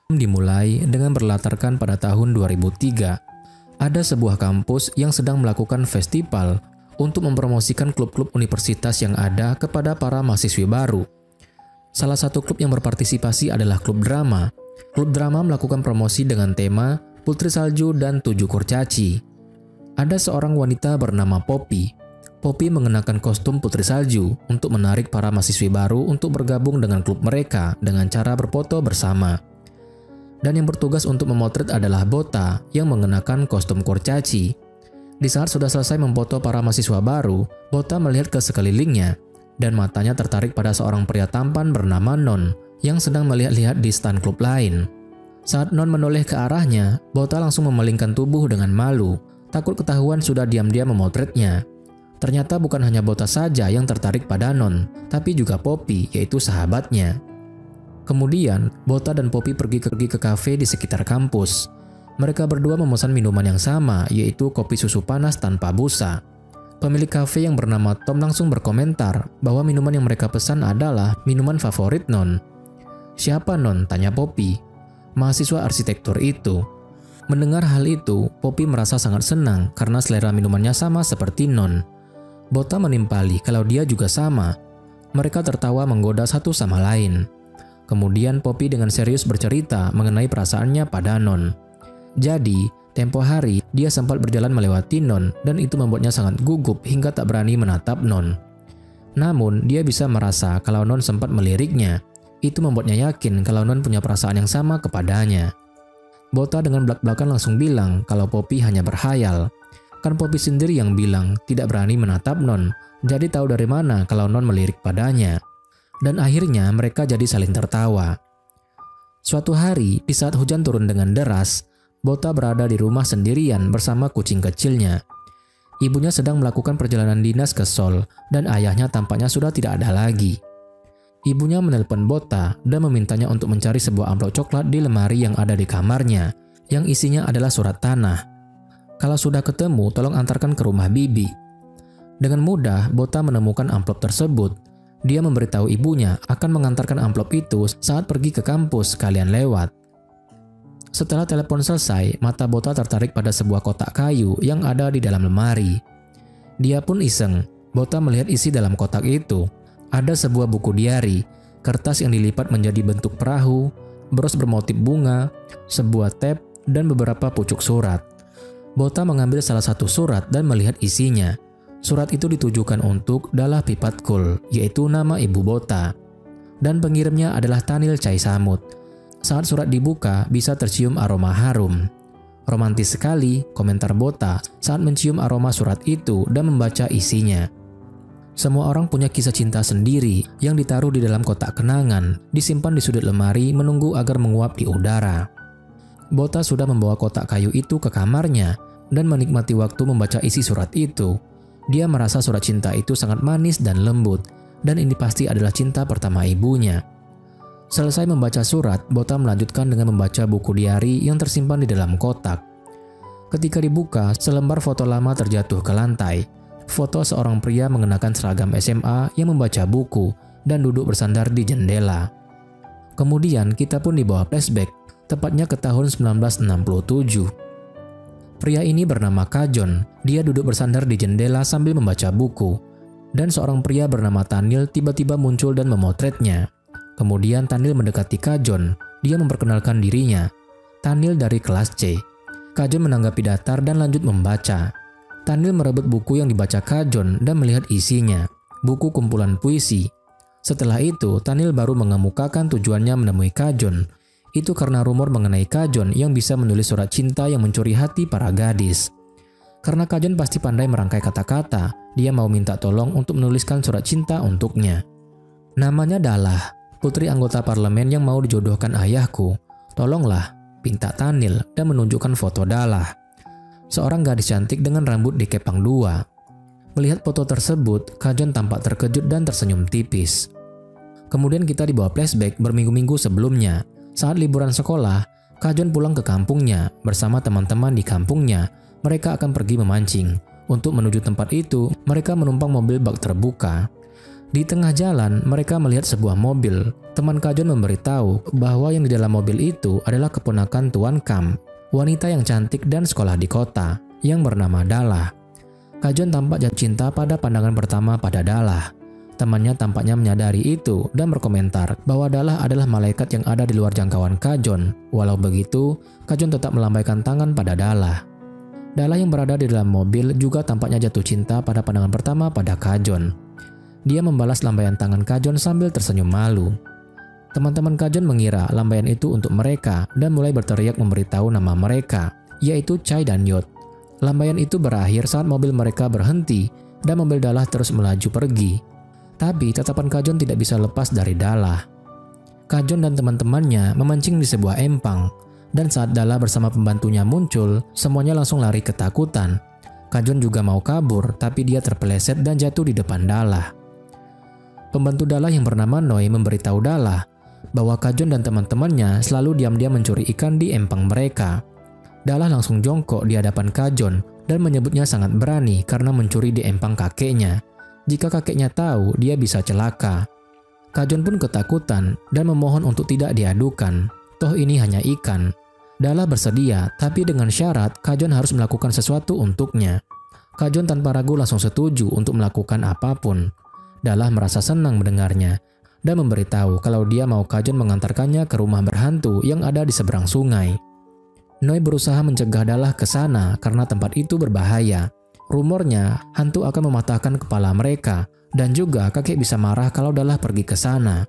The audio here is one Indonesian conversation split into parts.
Dimulai dengan berlatarkan pada tahun 2003. Ada sebuah kampus yang sedang melakukan festival untuk mempromosikan klub-klub universitas yang ada kepada para mahasiswa baru. Salah satu klub yang berpartisipasi adalah klub drama. Klub drama melakukan promosi dengan tema Putri Salju dan 7 Kurcaci. Ada seorang wanita bernama Poppy. Poppy mengenakan kostum Putri Salju untuk menarik para mahasiswa baru untuk bergabung dengan klub mereka dengan cara berfoto bersama. Dan yang bertugas untuk memotret adalah Bota yang mengenakan kostum kurcaci. Di saat sudah selesai memfoto para mahasiswa baru, Bota melihat ke sekelilingnya dan matanya tertarik pada seorang pria tampan bernama Non yang sedang melihat-lihat di stan klub lain. Saat Non menoleh ke arahnya, Bota langsung memalingkan tubuh dengan malu, takut ketahuan sudah diam-diam memotretnya. Ternyata bukan hanya Bota saja yang tertarik pada Non, tapi juga Poppy, yaitu sahabatnya. Kemudian, Bota dan Poppy pergi ke kafe di sekitar kampus. Mereka berdua memesan minuman yang sama, yaitu kopi susu panas tanpa busa. Pemilik kafe yang bernama Tom langsung berkomentar bahwa minuman yang mereka pesan adalah minuman favorit Non. "Siapa Non?" tanya Poppy. "Mahasiswa arsitektur itu." Mendengar hal itu, Poppy merasa sangat senang karena selera minumannya sama seperti Non. Bota menimpali kalau dia juga sama. Mereka tertawa menggoda satu sama lain. Kemudian Poppy dengan serius bercerita mengenai perasaannya pada Non. Jadi, tempo hari dia sempat berjalan melewati Non dan itu membuatnya sangat gugup hingga tak berani menatap Non. Namun, dia bisa merasa kalau Non sempat meliriknya. Itu membuatnya yakin kalau Non punya perasaan yang sama kepadanya. Bota dengan belak-belakan langsung bilang kalau Poppy hanya berhayal. Kan Poppy sendiri yang bilang tidak berani menatap Non, jadi tahu dari mana kalau Non melirik padanya. Dan akhirnya mereka jadi saling tertawa. Suatu hari, di saat hujan turun dengan deras, Bota berada di rumah sendirian bersama kucing kecilnya. Ibunya sedang melakukan perjalanan dinas ke Seoul dan ayahnya tampaknya sudah tidak ada lagi. Ibunya menelpon Bota dan memintanya untuk mencari sebuah amplop coklat di lemari yang ada di kamarnya, yang isinya adalah surat tanah. Kalau sudah ketemu, tolong antarkan ke rumah Bibi. Dengan mudah, Bota menemukan amplop tersebut. Dia memberitahu ibunya akan mengantarkan amplop itu saat pergi ke kampus sekalian lewat. Setelah telepon selesai, mata Bota tertarik pada sebuah kotak kayu yang ada di dalam lemari. Dia pun iseng. Bota melihat isi dalam kotak itu. Ada sebuah buku diari, kertas yang dilipat menjadi bentuk perahu, bros bermotif bunga, sebuah tab, dan beberapa pucuk surat. Bota mengambil salah satu surat dan melihat isinya. Surat itu ditujukan untuk Dalah Pipatkul, yaitu nama ibu Bota. Dan pengirimnya adalah Tanil Chai Samut. Saat surat dibuka, bisa tercium aroma harum. Romantis sekali, komentar Bota saat mencium aroma surat itu dan membaca isinya. Semua orang punya kisah cinta sendiri yang ditaruh di dalam kotak kenangan, disimpan di sudut lemari menunggu agar menguap di udara. Bota sudah membawa kotak kayu itu ke kamarnya dan menikmati waktu membaca isi surat itu. Dia merasa surat cinta itu sangat manis dan lembut, dan ini pasti adalah cinta pertama ibunya. Selesai membaca surat, Bota melanjutkan dengan membaca buku diari yang tersimpan di dalam kotak. Ketika dibuka, selembar foto lama terjatuh ke lantai. Foto seorang pria mengenakan seragam SMA yang membaca buku dan duduk bersandar di jendela. Kemudian kita pun dibawa flashback, tepatnya ke tahun 1967. Pria ini bernama Kajon. Dia duduk bersandar di jendela sambil membaca buku. Dan seorang pria bernama Tanil tiba-tiba muncul dan memotretnya. Kemudian Tanil mendekati Kajon. Dia memperkenalkan dirinya. Tanil dari kelas C. Kajon menanggapi datar dan lanjut membaca. Tanil merebut buku yang dibaca Kajon dan melihat isinya. Buku kumpulan puisi. Setelah itu, Tanil baru mengemukakan tujuannya menemui Kajon. Itu karena rumor mengenai Kajon yang bisa menulis surat cinta yang mencuri hati para gadis. Karena Kajon pasti pandai merangkai kata-kata, dia mau minta tolong untuk menuliskan surat cinta untuknya. Namanya Dalah, putri anggota parlemen yang mau dijodohkan ayahku. Tolonglah, pinta Tanil dan menunjukkan foto Dalah. Seorang gadis cantik dengan rambut dikepang dua. Melihat foto tersebut, Kajon tampak terkejut dan tersenyum tipis. Kemudian kita dibawa flashback berminggu-minggu sebelumnya. Saat liburan sekolah, Kajon pulang ke kampungnya bersama teman-teman di kampungnya. Mereka akan pergi memancing. Untuk menuju tempat itu, mereka menumpang mobil bak terbuka. Di tengah jalan, mereka melihat sebuah mobil. Teman Kajon memberitahu bahwa yang di dalam mobil itu adalah keponakan Tuan Kam, wanita yang cantik dan sekolah di kota, yang bernama Dalla. Kajon tampak jatuh cinta pada pandangan pertama pada Dalla. Temannya tampaknya menyadari itu dan berkomentar bahwa Dalla adalah malaikat yang ada di luar jangkauan Kajon. Walau begitu, Kajon tetap melambaikan tangan pada Dalla. Dalla yang berada di dalam mobil juga tampaknya jatuh cinta pada pandangan pertama pada Kajon. Dia membalas lambaian tangan Kajon sambil tersenyum malu. Teman-teman Kajon mengira lambaian itu untuk mereka dan mulai berteriak memberitahu nama mereka, yaitu Chai dan Yot. Lambaian itu berakhir saat mobil mereka berhenti dan mobil Dalla terus melaju pergi. Tapi tatapan Kajon tidak bisa lepas dari Dalla. Kajon dan teman-temannya memancing di sebuah empang, dan saat Dalla bersama pembantunya muncul, semuanya langsung lari ketakutan. Kajon juga mau kabur, tapi dia terpeleset dan jatuh di depan Dalla. Pembantu Dalla yang bernama Noi memberitahu Dalla bahwa Kajon dan teman-temannya selalu diam-diam mencuri ikan di empang mereka. Dalla langsung jongkok di hadapan Kajon dan menyebutnya sangat berani karena mencuri di empang kakeknya. Jika kakeknya tahu, dia bisa celaka. Kajon pun ketakutan dan memohon untuk tidak diadukan. Toh ini hanya ikan. Dalla bersedia, tapi dengan syarat Kajon harus melakukan sesuatu untuknya. Kajon tanpa ragu langsung setuju untuk melakukan apapun. Dalla merasa senang mendengarnya dan memberitahu kalau dia mau Kajon mengantarkannya ke rumah berhantu yang ada di seberang sungai. Noi berusaha mencegah Dalla ke sana karena tempat itu berbahaya. Rumornya, hantu akan mematahkan kepala mereka, dan juga kakek bisa marah kalau Dalla pergi ke sana.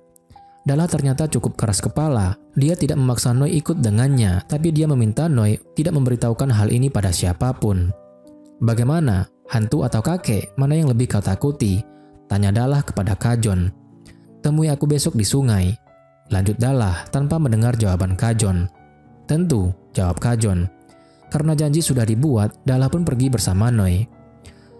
Dalla ternyata cukup keras kepala. Dia tidak memaksa Noi ikut dengannya, tapi dia meminta Noi tidak memberitahukan hal ini pada siapapun. "Bagaimana? Hantu atau kakek? Mana yang lebih kau takuti?" tanya Dalla kepada Kajon. "Temui aku besok di sungai," lanjut Dalla tanpa mendengar jawaban Kajon. "Tentu," jawab Kajon. Karena janji sudah dibuat, Dalla pun pergi bersama Noi.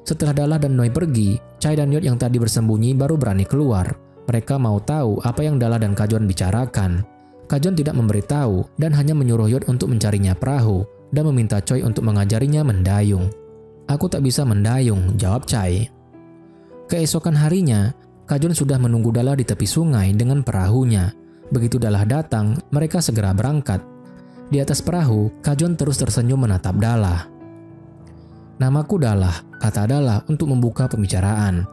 Setelah Dalla dan Noi pergi, Chai dan Yot yang tadi bersembunyi baru berani keluar. Mereka mau tahu apa yang Dalla dan Kajon bicarakan. Kajon tidak memberitahu dan hanya menyuruh Yot untuk mencarinya perahu dan meminta Choi untuk mengajarinya mendayung. "Aku tak bisa mendayung," jawab Chai. Keesokan harinya, Kajon sudah menunggu Dalla di tepi sungai dengan perahunya. Begitu Dalla datang, mereka segera berangkat. Di atas perahu, Kajon terus tersenyum menatap Dalla. "Namaku Dalla," kata Dalla untuk membuka pembicaraan.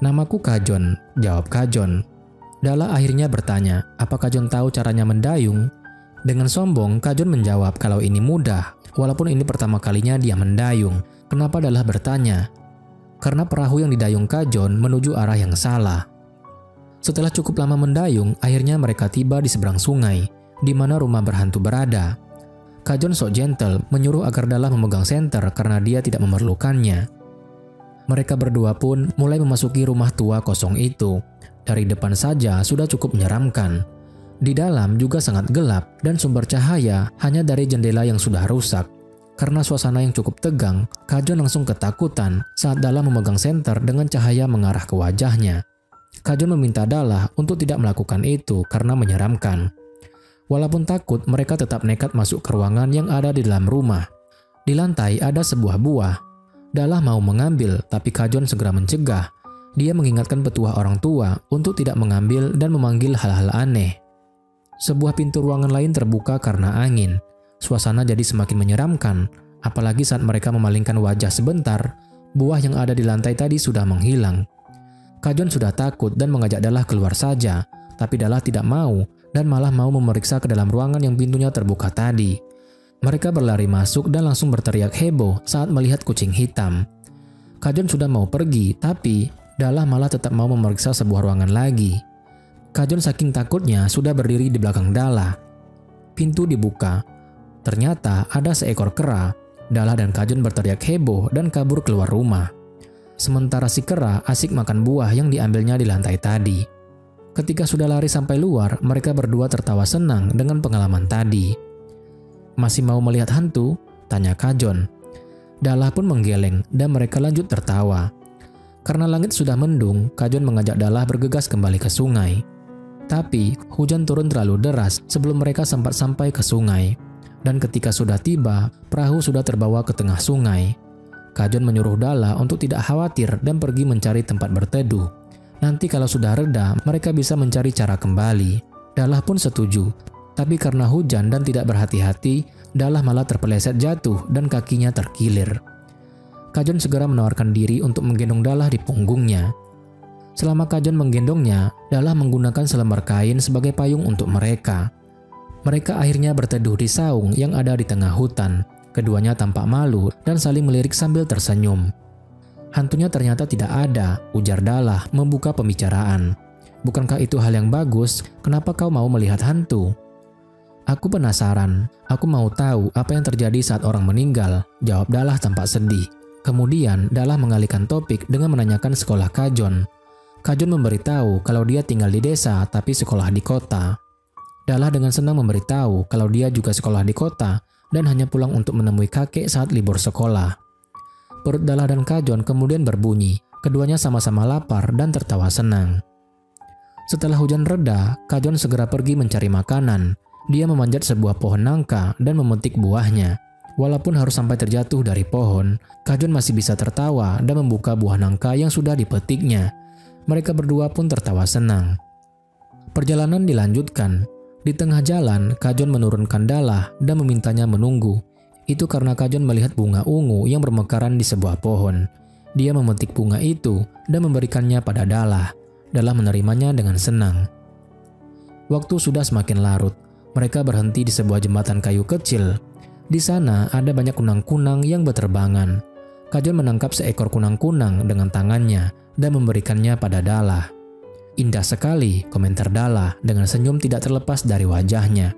"Namaku Kajon," jawab Kajon. Dalla akhirnya bertanya, apa Kajon tahu caranya mendayung? Dengan sombong, Kajon menjawab kalau ini mudah, walaupun ini pertama kalinya dia mendayung. Kenapa Dalla bertanya? Karena perahu yang didayung Kajon menuju arah yang salah. Setelah cukup lama mendayung, akhirnya mereka tiba di seberang sungai, di mana rumah berhantu berada. Kajon sok gentle menyuruh agar Dalla memegang senter karena dia tidak memerlukannya. Mereka berdua pun mulai memasuki rumah tua kosong itu. Dari depan saja sudah cukup menyeramkan. Di dalam juga sangat gelap dan sumber cahaya hanya dari jendela yang sudah rusak. Karena suasana yang cukup tegang, Kajon langsung ketakutan saat Dalla memegang senter dengan cahaya mengarah ke wajahnya. Kajon meminta Dalla untuk tidak melakukan itu karena menyeramkan. Walaupun takut, mereka tetap nekat masuk ke ruangan yang ada di dalam rumah. Di lantai ada sebuah buah. Dalla mau mengambil, tapi Kajon segera mencegah. Dia mengingatkan petuah orang tua untuk tidak mengambil dan memanggil hal-hal aneh. Sebuah pintu ruangan lain terbuka karena angin. Suasana jadi semakin menyeramkan, apalagi saat mereka memalingkan wajah sebentar, buah yang ada di lantai tadi sudah menghilang. Kajon sudah takut dan mengajak Dalla keluar saja, tapi Dalla tidak mau dan malah mau memeriksa ke dalam ruangan yang pintunya terbuka tadi. Mereka berlari masuk dan langsung berteriak heboh saat melihat kucing hitam. Kajon sudah mau pergi, tapi Dalla malah tetap mau memeriksa sebuah ruangan lagi. Kajon saking takutnya sudah berdiri di belakang Dalla. Pintu dibuka. Ternyata ada seekor kera. Dalla dan Kajon berteriak heboh dan kabur keluar rumah. Sementara si kera asik makan buah yang diambilnya di lantai tadi. Ketika sudah lari sampai luar, mereka berdua tertawa senang dengan pengalaman tadi. "Masih mau melihat hantu?" tanya Kajon. Dalla pun menggeleng dan mereka lanjut tertawa. Karena langit sudah mendung, Kajon mengajak Dalla bergegas kembali ke sungai. Tapi hujan turun terlalu deras sebelum mereka sempat sampai ke sungai. Dan ketika sudah tiba, perahu sudah terbawa ke tengah sungai. Kajon menyuruh Dalla untuk tidak khawatir dan pergi mencari tempat berteduh. Nanti kalau sudah reda, mereka bisa mencari cara kembali. Dahlah pun setuju, tapi karena hujan dan tidak berhati-hati, Dahlah malah terpeleset jatuh dan kakinya terkilir. Kajon segera menawarkan diri untuk menggendong Dahlah di punggungnya. Selama Kajon menggendongnya, Dahlah menggunakan selembar kain sebagai payung untuk mereka. Mereka akhirnya berteduh di saung yang ada di tengah hutan. Keduanya tampak malu dan saling melirik sambil tersenyum. Hantunya ternyata tidak ada, ujar Dahlah membuka pembicaraan. Bukankah itu hal yang bagus? Kenapa kau mau melihat hantu? Aku penasaran. Aku mau tahu apa yang terjadi saat orang meninggal, jawab Dahlah tampak sedih. Kemudian Dahlah mengalihkan topik dengan menanyakan sekolah Kajon. Kajon memberitahu kalau dia tinggal di desa tapi sekolah di kota. Dahlah dengan senang memberitahu kalau dia juga sekolah di kota dan hanya pulang untuk menemui kakek saat libur sekolah. Perut Dahlah dan Kajon kemudian berbunyi. Keduanya sama-sama lapar dan tertawa senang. Setelah hujan reda, Kajon segera pergi mencari makanan. Dia memanjat sebuah pohon nangka dan memetik buahnya. Walaupun harus sampai terjatuh dari pohon, Kajon masih bisa tertawa dan membuka buah nangka yang sudah dipetiknya. Mereka berdua pun tertawa senang. Perjalanan dilanjutkan. Di tengah jalan, Kajon menurunkan Dahlah dan memintanya menunggu. Itu karena Kajon melihat bunga ungu yang bermekaran di sebuah pohon. Dia memetik bunga itu dan memberikannya pada Dahlah. Dahlah menerimanya dengan senang. Waktu sudah semakin larut. Mereka berhenti di sebuah jembatan kayu kecil. Di sana ada banyak kunang-kunang yang berterbangan. Kajon menangkap seekor kunang-kunang dengan tangannya dan memberikannya pada Dahlah. Indah sekali, komentar Dahlah dengan senyum tidak terlepas dari wajahnya.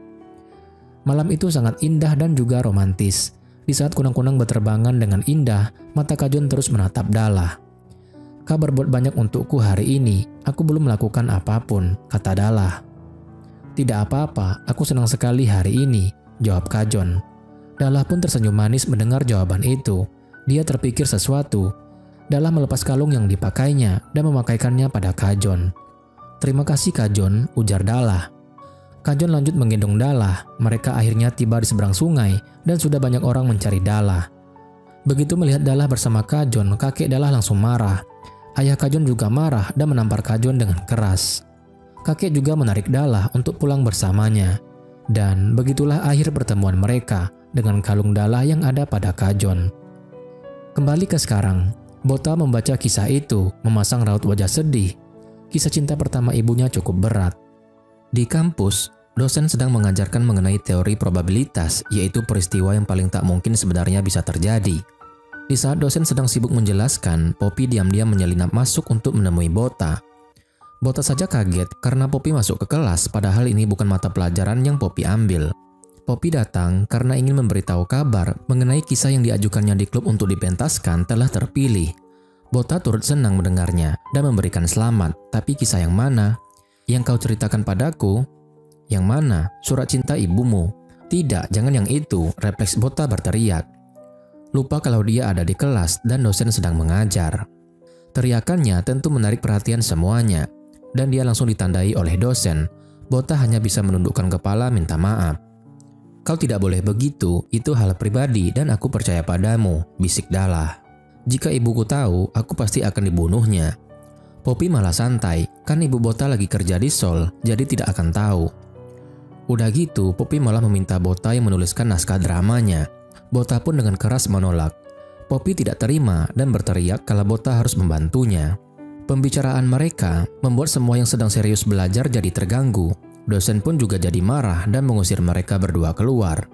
Malam itu sangat indah dan juga romantis. Di saat kunang-kunang berterbangan dengan indah, mata Kajon terus menatap Dahlah. Kau berbuat banyak untukku hari ini, aku belum melakukan apapun, kata Dahlah. Tidak apa-apa, aku senang sekali hari ini, jawab Kajon. Dahlah pun tersenyum manis mendengar jawaban itu. Dia terpikir sesuatu. Dahlah melepas kalung yang dipakainya dan memakaikannya pada Kajon. Terima kasih Kajon, ujar Dahlah. Kajon lanjut menggendong Dahlah. Mereka akhirnya tiba di seberang sungai dan sudah banyak orang mencari Dahlah. Begitu melihat Dahlah bersama Kajon, kakek Dahlah langsung marah. Ayah Kajon juga marah dan menampar Kajon dengan keras. Kakek juga menarik Dahlah untuk pulang bersamanya. Dan begitulah akhir pertemuan mereka dengan kalung Dahlah yang ada pada Kajon. Kembali ke sekarang, Bota membaca kisah itu, memasang raut wajah sedih. Kisah cinta pertama ibunya cukup berat. Di kampus, dosen sedang mengajarkan mengenai teori probabilitas, yaitu peristiwa yang paling tak mungkin sebenarnya bisa terjadi. Di saat dosen sedang sibuk menjelaskan, Poppy diam-diam menyelinap masuk untuk menemui Bota. Bota saja kaget karena Poppy masuk ke kelas, padahal ini bukan mata pelajaran yang Poppy ambil. Poppy datang karena ingin memberitahu kabar mengenai kisah yang diajukannya di klub untuk dipentaskan telah terpilih. Bota turut senang mendengarnya dan memberikan selamat, tapi kisah yang mana? Yang kau ceritakan padaku? Yang mana? Surat cinta ibumu? Tidak, jangan yang itu, refleks Bota berteriak. Lupa kalau dia ada di kelas dan dosen sedang mengajar. Teriakannya tentu menarik perhatian semuanya, dan dia langsung ditandai oleh dosen. Bota hanya bisa menundukkan kepala minta maaf. Kau tidak boleh begitu, itu hal pribadi dan aku percaya padamu, bisik Dahlah. Jika ibuku tahu, aku pasti akan dibunuhnya. Poppy malah santai, kan ibu Bota lagi kerja di Seoul, jadi tidak akan tahu. Udah gitu, Poppy malah meminta Bota yang menuliskan naskah dramanya. Bota pun dengan keras menolak. Poppy tidak terima dan berteriak kalau Bota harus membantunya. Pembicaraan mereka membuat semua yang sedang serius belajar jadi terganggu. Dosen pun juga jadi marah dan mengusir mereka berdua keluar.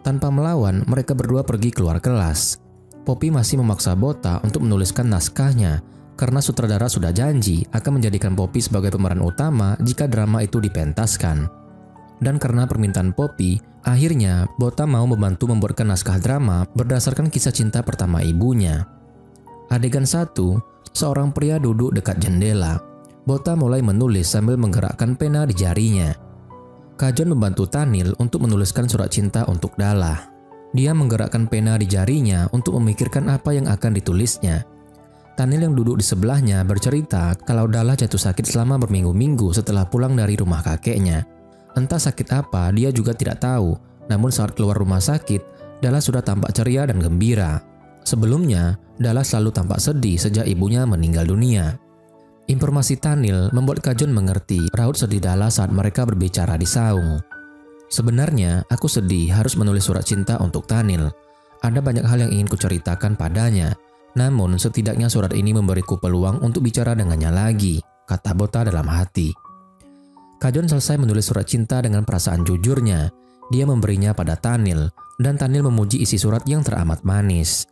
Tanpa melawan, mereka berdua pergi keluar kelas. Poppy masih memaksa Bota untuk menuliskan naskahnya, karena sutradara sudah janji akan menjadikan Poppy sebagai pemeran utama jika drama itu dipentaskan. Dan karena permintaan Poppy, akhirnya Bota mau membantu membuatkan naskah drama berdasarkan kisah cinta pertama ibunya. Adegan 1, seorang pria duduk dekat jendela. Bota mulai menulis sambil menggerakkan pena di jarinya. Kajon membantu Tanil untuk menuliskan surat cinta untuk Dahlah. Dia menggerakkan pena di jarinya untuk memikirkan apa yang akan ditulisnya. Tanil yang duduk di sebelahnya bercerita kalau Dahlah jatuh sakit selama berminggu-minggu setelah pulang dari rumah kakeknya. Entah sakit apa, dia juga tidak tahu. Namun saat keluar rumah sakit, Dahlah sudah tampak ceria dan gembira. Sebelumnya, Dahlah selalu tampak sedih sejak ibunya meninggal dunia. Informasi Tanil membuat Kajon mengerti raut sedih Dala saat mereka berbicara di saung. Sebenarnya, aku sedih harus menulis surat cinta untuk Tanil. Ada banyak hal yang ingin kuceritakan padanya. Namun, setidaknya surat ini memberiku peluang untuk bicara dengannya lagi, kata Bota dalam hati. Kajon selesai menulis surat cinta dengan perasaan jujurnya. Dia memberinya pada Tanil, dan Tanil memuji isi surat yang teramat manis.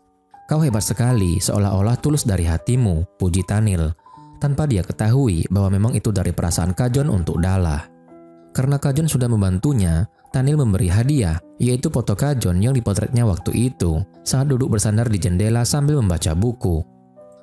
Kau hebat sekali, seolah-olah tulus dari hatimu, puji Tanil. Tanpa dia ketahui bahwa memang itu dari perasaan Kajon untuk Dala. Karena Kajon sudah membantunya, Tanil memberi hadiah, yaitu foto Kajon yang dipotretnya waktu itu, saat duduk bersandar di jendela sambil membaca buku.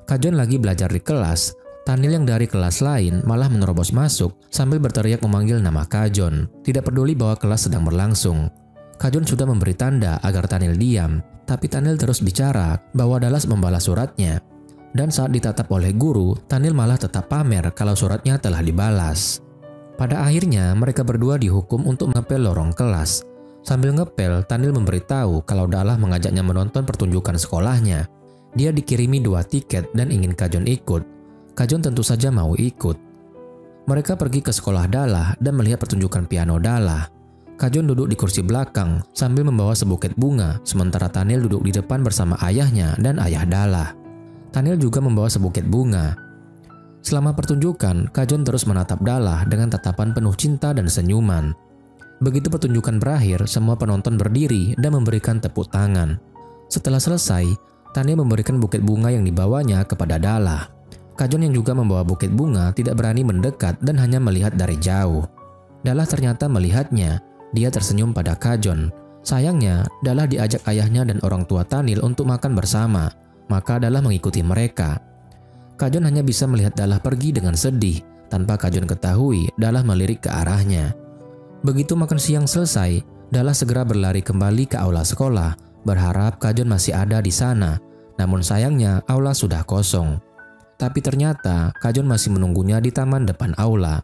Kajon lagi belajar di kelas, Tanil yang dari kelas lain malah menerobos masuk sambil berteriak memanggil nama Kajon, tidak peduli bahwa kelas sedang berlangsung. Kajon sudah memberi tanda agar Tanil diam, tapi Tanil terus bicara bahwa Dallas membalas suratnya. Dan saat ditatap oleh guru, Tanil malah tetap pamer kalau suratnya telah dibalas. Pada akhirnya, mereka berdua dihukum untuk ngepel lorong kelas. Sambil ngepel, Tanil memberitahu kalau Dala mengajaknya menonton pertunjukan sekolahnya. Dia dikirimi 2 tiket dan ingin Kajon ikut. Kajon tentu saja mau ikut. Mereka pergi ke sekolah Dala dan melihat pertunjukan piano Dala. Kajon duduk di kursi belakang sambil membawa sebuket bunga, sementara Tanil duduk di depan bersama ayahnya dan ayah Dala. Tanil juga membawa sebuket bunga. Selama pertunjukan, Kajon terus menatap Dala dengan tatapan penuh cinta dan senyuman. Begitu pertunjukan berakhir, semua penonton berdiri dan memberikan tepuk tangan. Setelah selesai, Tanil memberikan buket bunga yang dibawanya kepada Dala. Kajon yang juga membawa buket bunga tidak berani mendekat dan hanya melihat dari jauh. Dala ternyata melihatnya. Dia tersenyum pada Kajon. Sayangnya, Dala diajak ayahnya dan orang tua Tanil untuk makan bersama, maka Dala mengikuti mereka. Kajon hanya bisa melihat Dala pergi dengan sedih. Tanpa Kajon ketahui, Dala melirik ke arahnya. Begitu makan siang selesai, Dala segera berlari kembali ke aula sekolah, berharap Kajon masih ada di sana. Namun sayangnya, aula sudah kosong. Tapi ternyata, Kajon masih menunggunya di taman depan aula.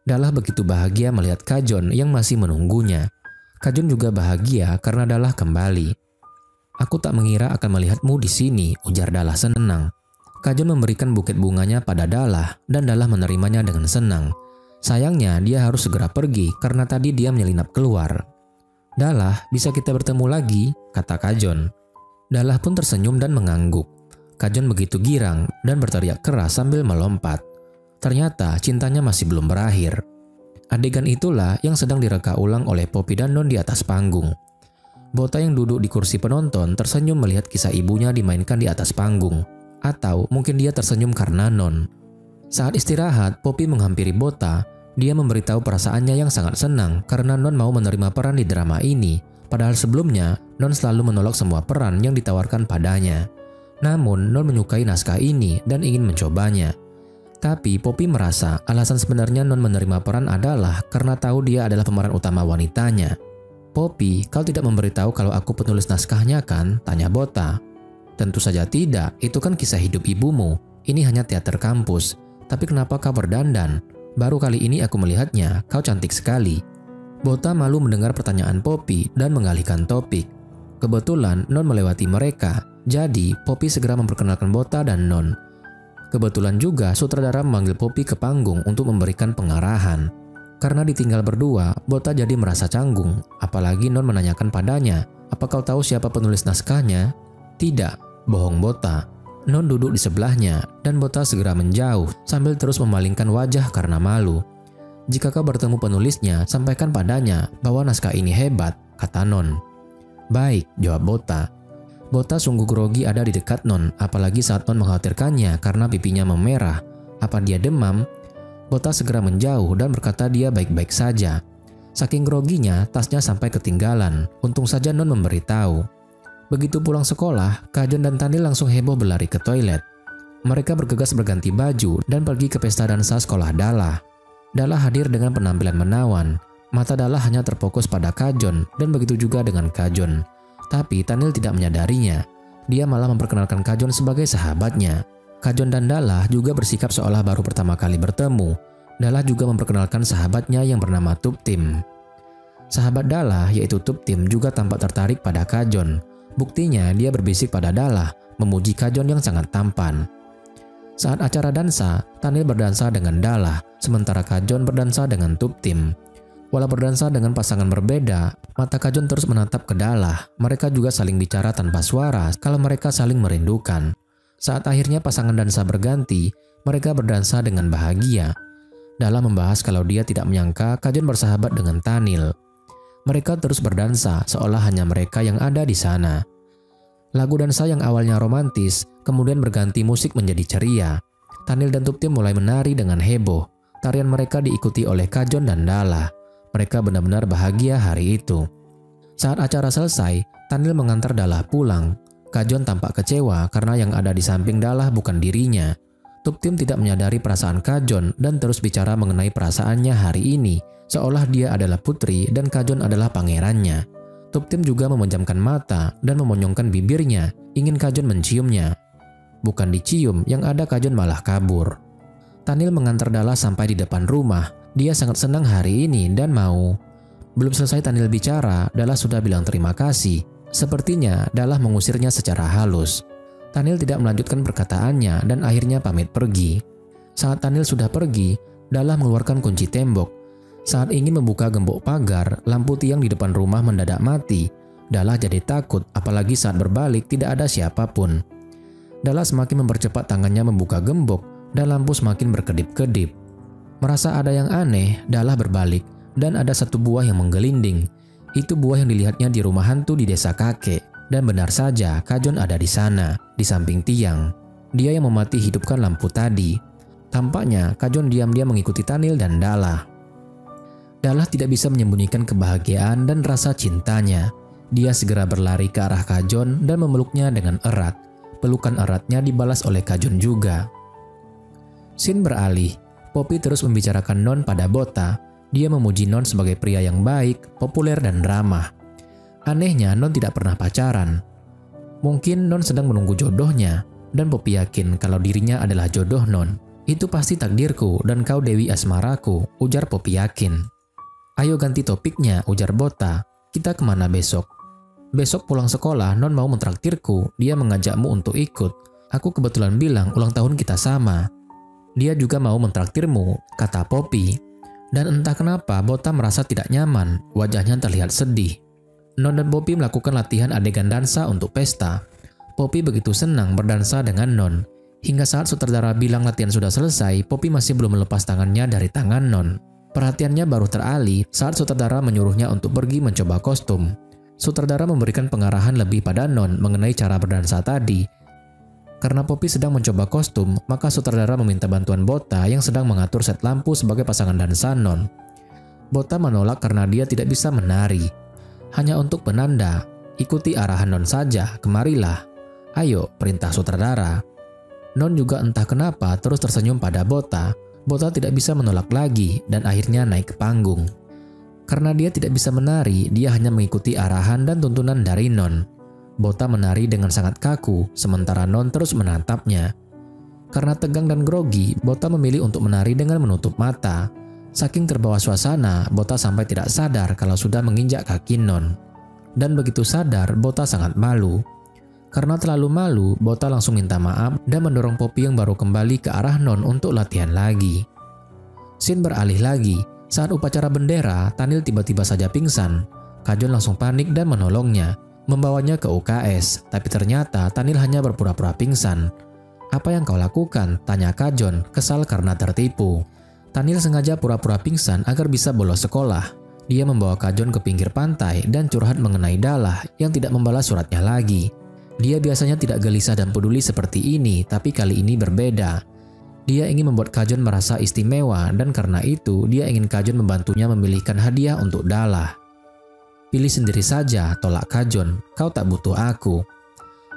Dala begitu bahagia melihat Kajon yang masih menunggunya. Kajon juga bahagia karena Dala kembali. Aku tak mengira akan melihatmu di sini, ujar Dala senang. Kajon memberikan buket bunganya pada Dala dan Dala menerimanya dengan senang. Sayangnya dia harus segera pergi karena tadi dia menyelinap keluar. Dala, bisa kita bertemu lagi? Kata Kajon. Dala pun tersenyum dan mengangguk. Kajon begitu girang dan berteriak keras sambil melompat. Ternyata cintanya masih belum berakhir. Adegan itulah yang sedang direka ulang oleh Poppy dan Non di atas panggung. Bota yang duduk di kursi penonton tersenyum melihat kisah ibunya dimainkan di atas panggung. Atau mungkin dia tersenyum karena Non. Saat istirahat, Poppy menghampiri Bota. Dia memberitahu perasaannya yang sangat senang karena Non mau menerima peran di drama ini. Padahal sebelumnya, Non selalu menolak semua peran yang ditawarkan padanya. Namun, Non menyukai naskah ini dan ingin mencobanya. Tapi Poppy merasa alasan sebenarnya Non menerima peran adalah karena tahu dia adalah pemeran utama wanitanya. Poppy, kau tidak memberitahu kalau aku penulis naskahnya kan? Tanya Bota. Tentu saja tidak, itu kan kisah hidup ibumu. Ini hanya teater kampus. Tapi kenapa kau berdandan? Baru kali ini aku melihatnya, kau cantik sekali. Bota malu mendengar pertanyaan Poppy dan mengalihkan topik. Kebetulan Non melewati mereka, jadi Poppy segera memperkenalkan Bota dan Non. Kebetulan juga sutradara memanggil Poppy ke panggung untuk memberikan pengarahan. Karena ditinggal berdua, Bota jadi merasa canggung, apalagi Non menanyakan padanya, apa kau tahu siapa penulis naskahnya? Tidak, bohong Bota. Non duduk di sebelahnya dan Bota segera menjauh sambil terus memalingkan wajah karena malu. Jika kau bertemu penulisnya, sampaikan padanya bahwa naskah ini hebat, kata Non. Baik, jawab Bota. Bota sungguh grogi ada di dekat Non, apalagi saat Non mengkhawatirkannya karena pipinya memerah. Apa dia demam? Bota segera menjauh dan berkata dia baik-baik saja. Saking groginya, tasnya sampai ketinggalan. Untung saja Non memberitahu. Begitu pulang sekolah, Kajon dan Tanil langsung heboh berlari ke toilet. Mereka bergegas berganti baju dan pergi ke pesta dansa sekolah Dala. Dala hadir dengan penampilan menawan. Mata Dala hanya terfokus pada Kajon dan begitu juga dengan Kajon. Tapi Tanil tidak menyadarinya. Dia malah memperkenalkan Kajon sebagai sahabatnya. Kajon dan Dala juga bersikap seolah baru pertama kali bertemu. Dala juga memperkenalkan sahabatnya yang bernama Tuptim. Sahabat Dala yaitu Tuptim juga tampak tertarik pada Kajon. Buktinya dia berbisik pada Dala, memuji Kajon yang sangat tampan. Saat acara dansa, Tanil berdansa dengan Dalla, sementara Kajon berdansa dengan Tuptim. Walau berdansa dengan pasangan berbeda, mata Kajon terus menatap ke Dalla. Mereka juga saling bicara tanpa suara kalau mereka saling merindukan. Saat akhirnya pasangan dansa berganti, mereka berdansa dengan bahagia. Dalla membahas kalau dia tidak menyangka Kajon bersahabat dengan Tanil. Mereka terus berdansa seolah hanya mereka yang ada di sana. Lagu dansa yang awalnya romantis, kemudian berganti musik menjadi ceria. Tanil dan Tuptim mulai menari dengan heboh. Tarian mereka diikuti oleh Kajon dan Dalla. Mereka benar-benar bahagia hari itu. Saat acara selesai, Tanil mengantar Dalla pulang. Kajon tampak kecewa karena yang ada di samping Dalla bukan dirinya. Tuptim tidak menyadari perasaan Kajon dan terus bicara mengenai perasaannya hari ini, seolah dia adalah putri dan Kajon adalah pangerannya. Tuptim juga memejamkan mata dan memonyongkan bibirnya, ingin Kajon menciumnya. Bukan dicium, yang ada Kajon malah kabur. Tanil mengantar Dalla sampai di depan rumah. Dia sangat senang hari ini dan mau. Belum selesai Tanil bicara, Dalla sudah bilang terima kasih. Sepertinya Dalla mengusirnya secara halus. Tanil tidak melanjutkan perkataannya dan akhirnya pamit pergi. Saat Tanil sudah pergi, Dalla mengeluarkan kunci tembok. Saat ingin membuka gembok pagar, lampu tiang di depan rumah mendadak mati. Dalla jadi takut, apalagi saat berbalik tidak ada siapapun. Dalla semakin mempercepat tangannya membuka gembok dan lampu semakin berkedip-kedip. Merasa ada yang aneh, Dalla berbalik dan ada satu buah yang menggelinding. Itu buah yang dilihatnya di rumah hantu di desa kakek. Dan benar saja, Kajon ada di sana, di samping tiang. Dia yang memati hidupkan lampu tadi. Tampaknya Kajon diam-diam mengikuti Tanil dan Dalla. Dalla tidak bisa menyembunyikan kebahagiaan dan rasa cintanya. Dia segera berlari ke arah Kajon dan memeluknya dengan erat. Pelukan eratnya dibalas oleh Kajon juga. Scene beralih. Poppy terus membicarakan Non pada Bota. Dia memuji Non sebagai pria yang baik, populer dan ramah. Anehnya Non tidak pernah pacaran. Mungkin Non sedang menunggu jodohnya. Dan Poppy yakin kalau dirinya adalah jodoh Non. Itu pasti takdirku dan kau Dewi Asmaraku, ujar Poppy yakin. Ayo ganti topiknya, ujar Bota. Kita kemana besok? Besok pulang sekolah, Non mau mentraktirku. Dia mengajakmu untuk ikut. Aku kebetulan bilang ulang tahun kita sama. Dia juga mau mentraktirmu, kata Poppy. Dan entah kenapa Bota merasa tidak nyaman. Wajahnya terlihat sedih. Non dan Poppy melakukan latihan adegan dansa untuk pesta. Poppy begitu senang berdansa dengan Non. Hingga saat sutradara bilang latihan sudah selesai, Poppy masih belum melepas tangannya dari tangan Non. Perhatiannya baru teralih saat sutradara menyuruhnya untuk pergi mencoba kostum. Sutradara memberikan pengarahan lebih pada Non mengenai cara berdansa tadi. Karena Poppy sedang mencoba kostum, maka sutradara meminta bantuan Bota yang sedang mengatur set lampu sebagai pasangan dansa Non. Bota menolak karena dia tidak bisa menari. Hanya untuk penanda, ikuti arahan Non saja, kemarilah. Ayo, perintah sutradara. Non juga entah kenapa terus tersenyum pada Bota. Bota tidak bisa menolak lagi dan akhirnya naik ke panggung. Karena dia tidak bisa menari, dia hanya mengikuti arahan dan tuntunan dari Non. Bota menari dengan sangat kaku, sementara Non terus menatapnya. Karena tegang dan grogi, Bota memilih untuk menari dengan menutup mata. Saking terbawa suasana, Bota sampai tidak sadar kalau sudah menginjak kaki Non. Dan begitu sadar, Bota sangat malu. Karena terlalu malu, Bota langsung minta maaf dan mendorong Poppy yang baru kembali ke arah Non untuk latihan lagi. Scene beralih lagi. Saat upacara bendera, Tanil tiba-tiba saja pingsan. Kajon langsung panik dan menolongnya, membawanya ke UKS. Tapi ternyata Tanil hanya berpura-pura pingsan. Apa yang kau lakukan? Tanya Kajon, kesal karena tertipu. Tanil sengaja pura-pura pingsan agar bisa bolos sekolah. Dia membawa Kajon ke pinggir pantai dan curhat mengenai Dalla yang tidak membalas suratnya lagi. Dia biasanya tidak gelisah dan peduli seperti ini, tapi kali ini berbeda. Dia ingin membuat Kajon merasa istimewa dan karena itu dia ingin Kajon membantunya memilihkan hadiah untuk Dalla. Pilih sendiri saja, tolak Kajon. Kau tak butuh aku.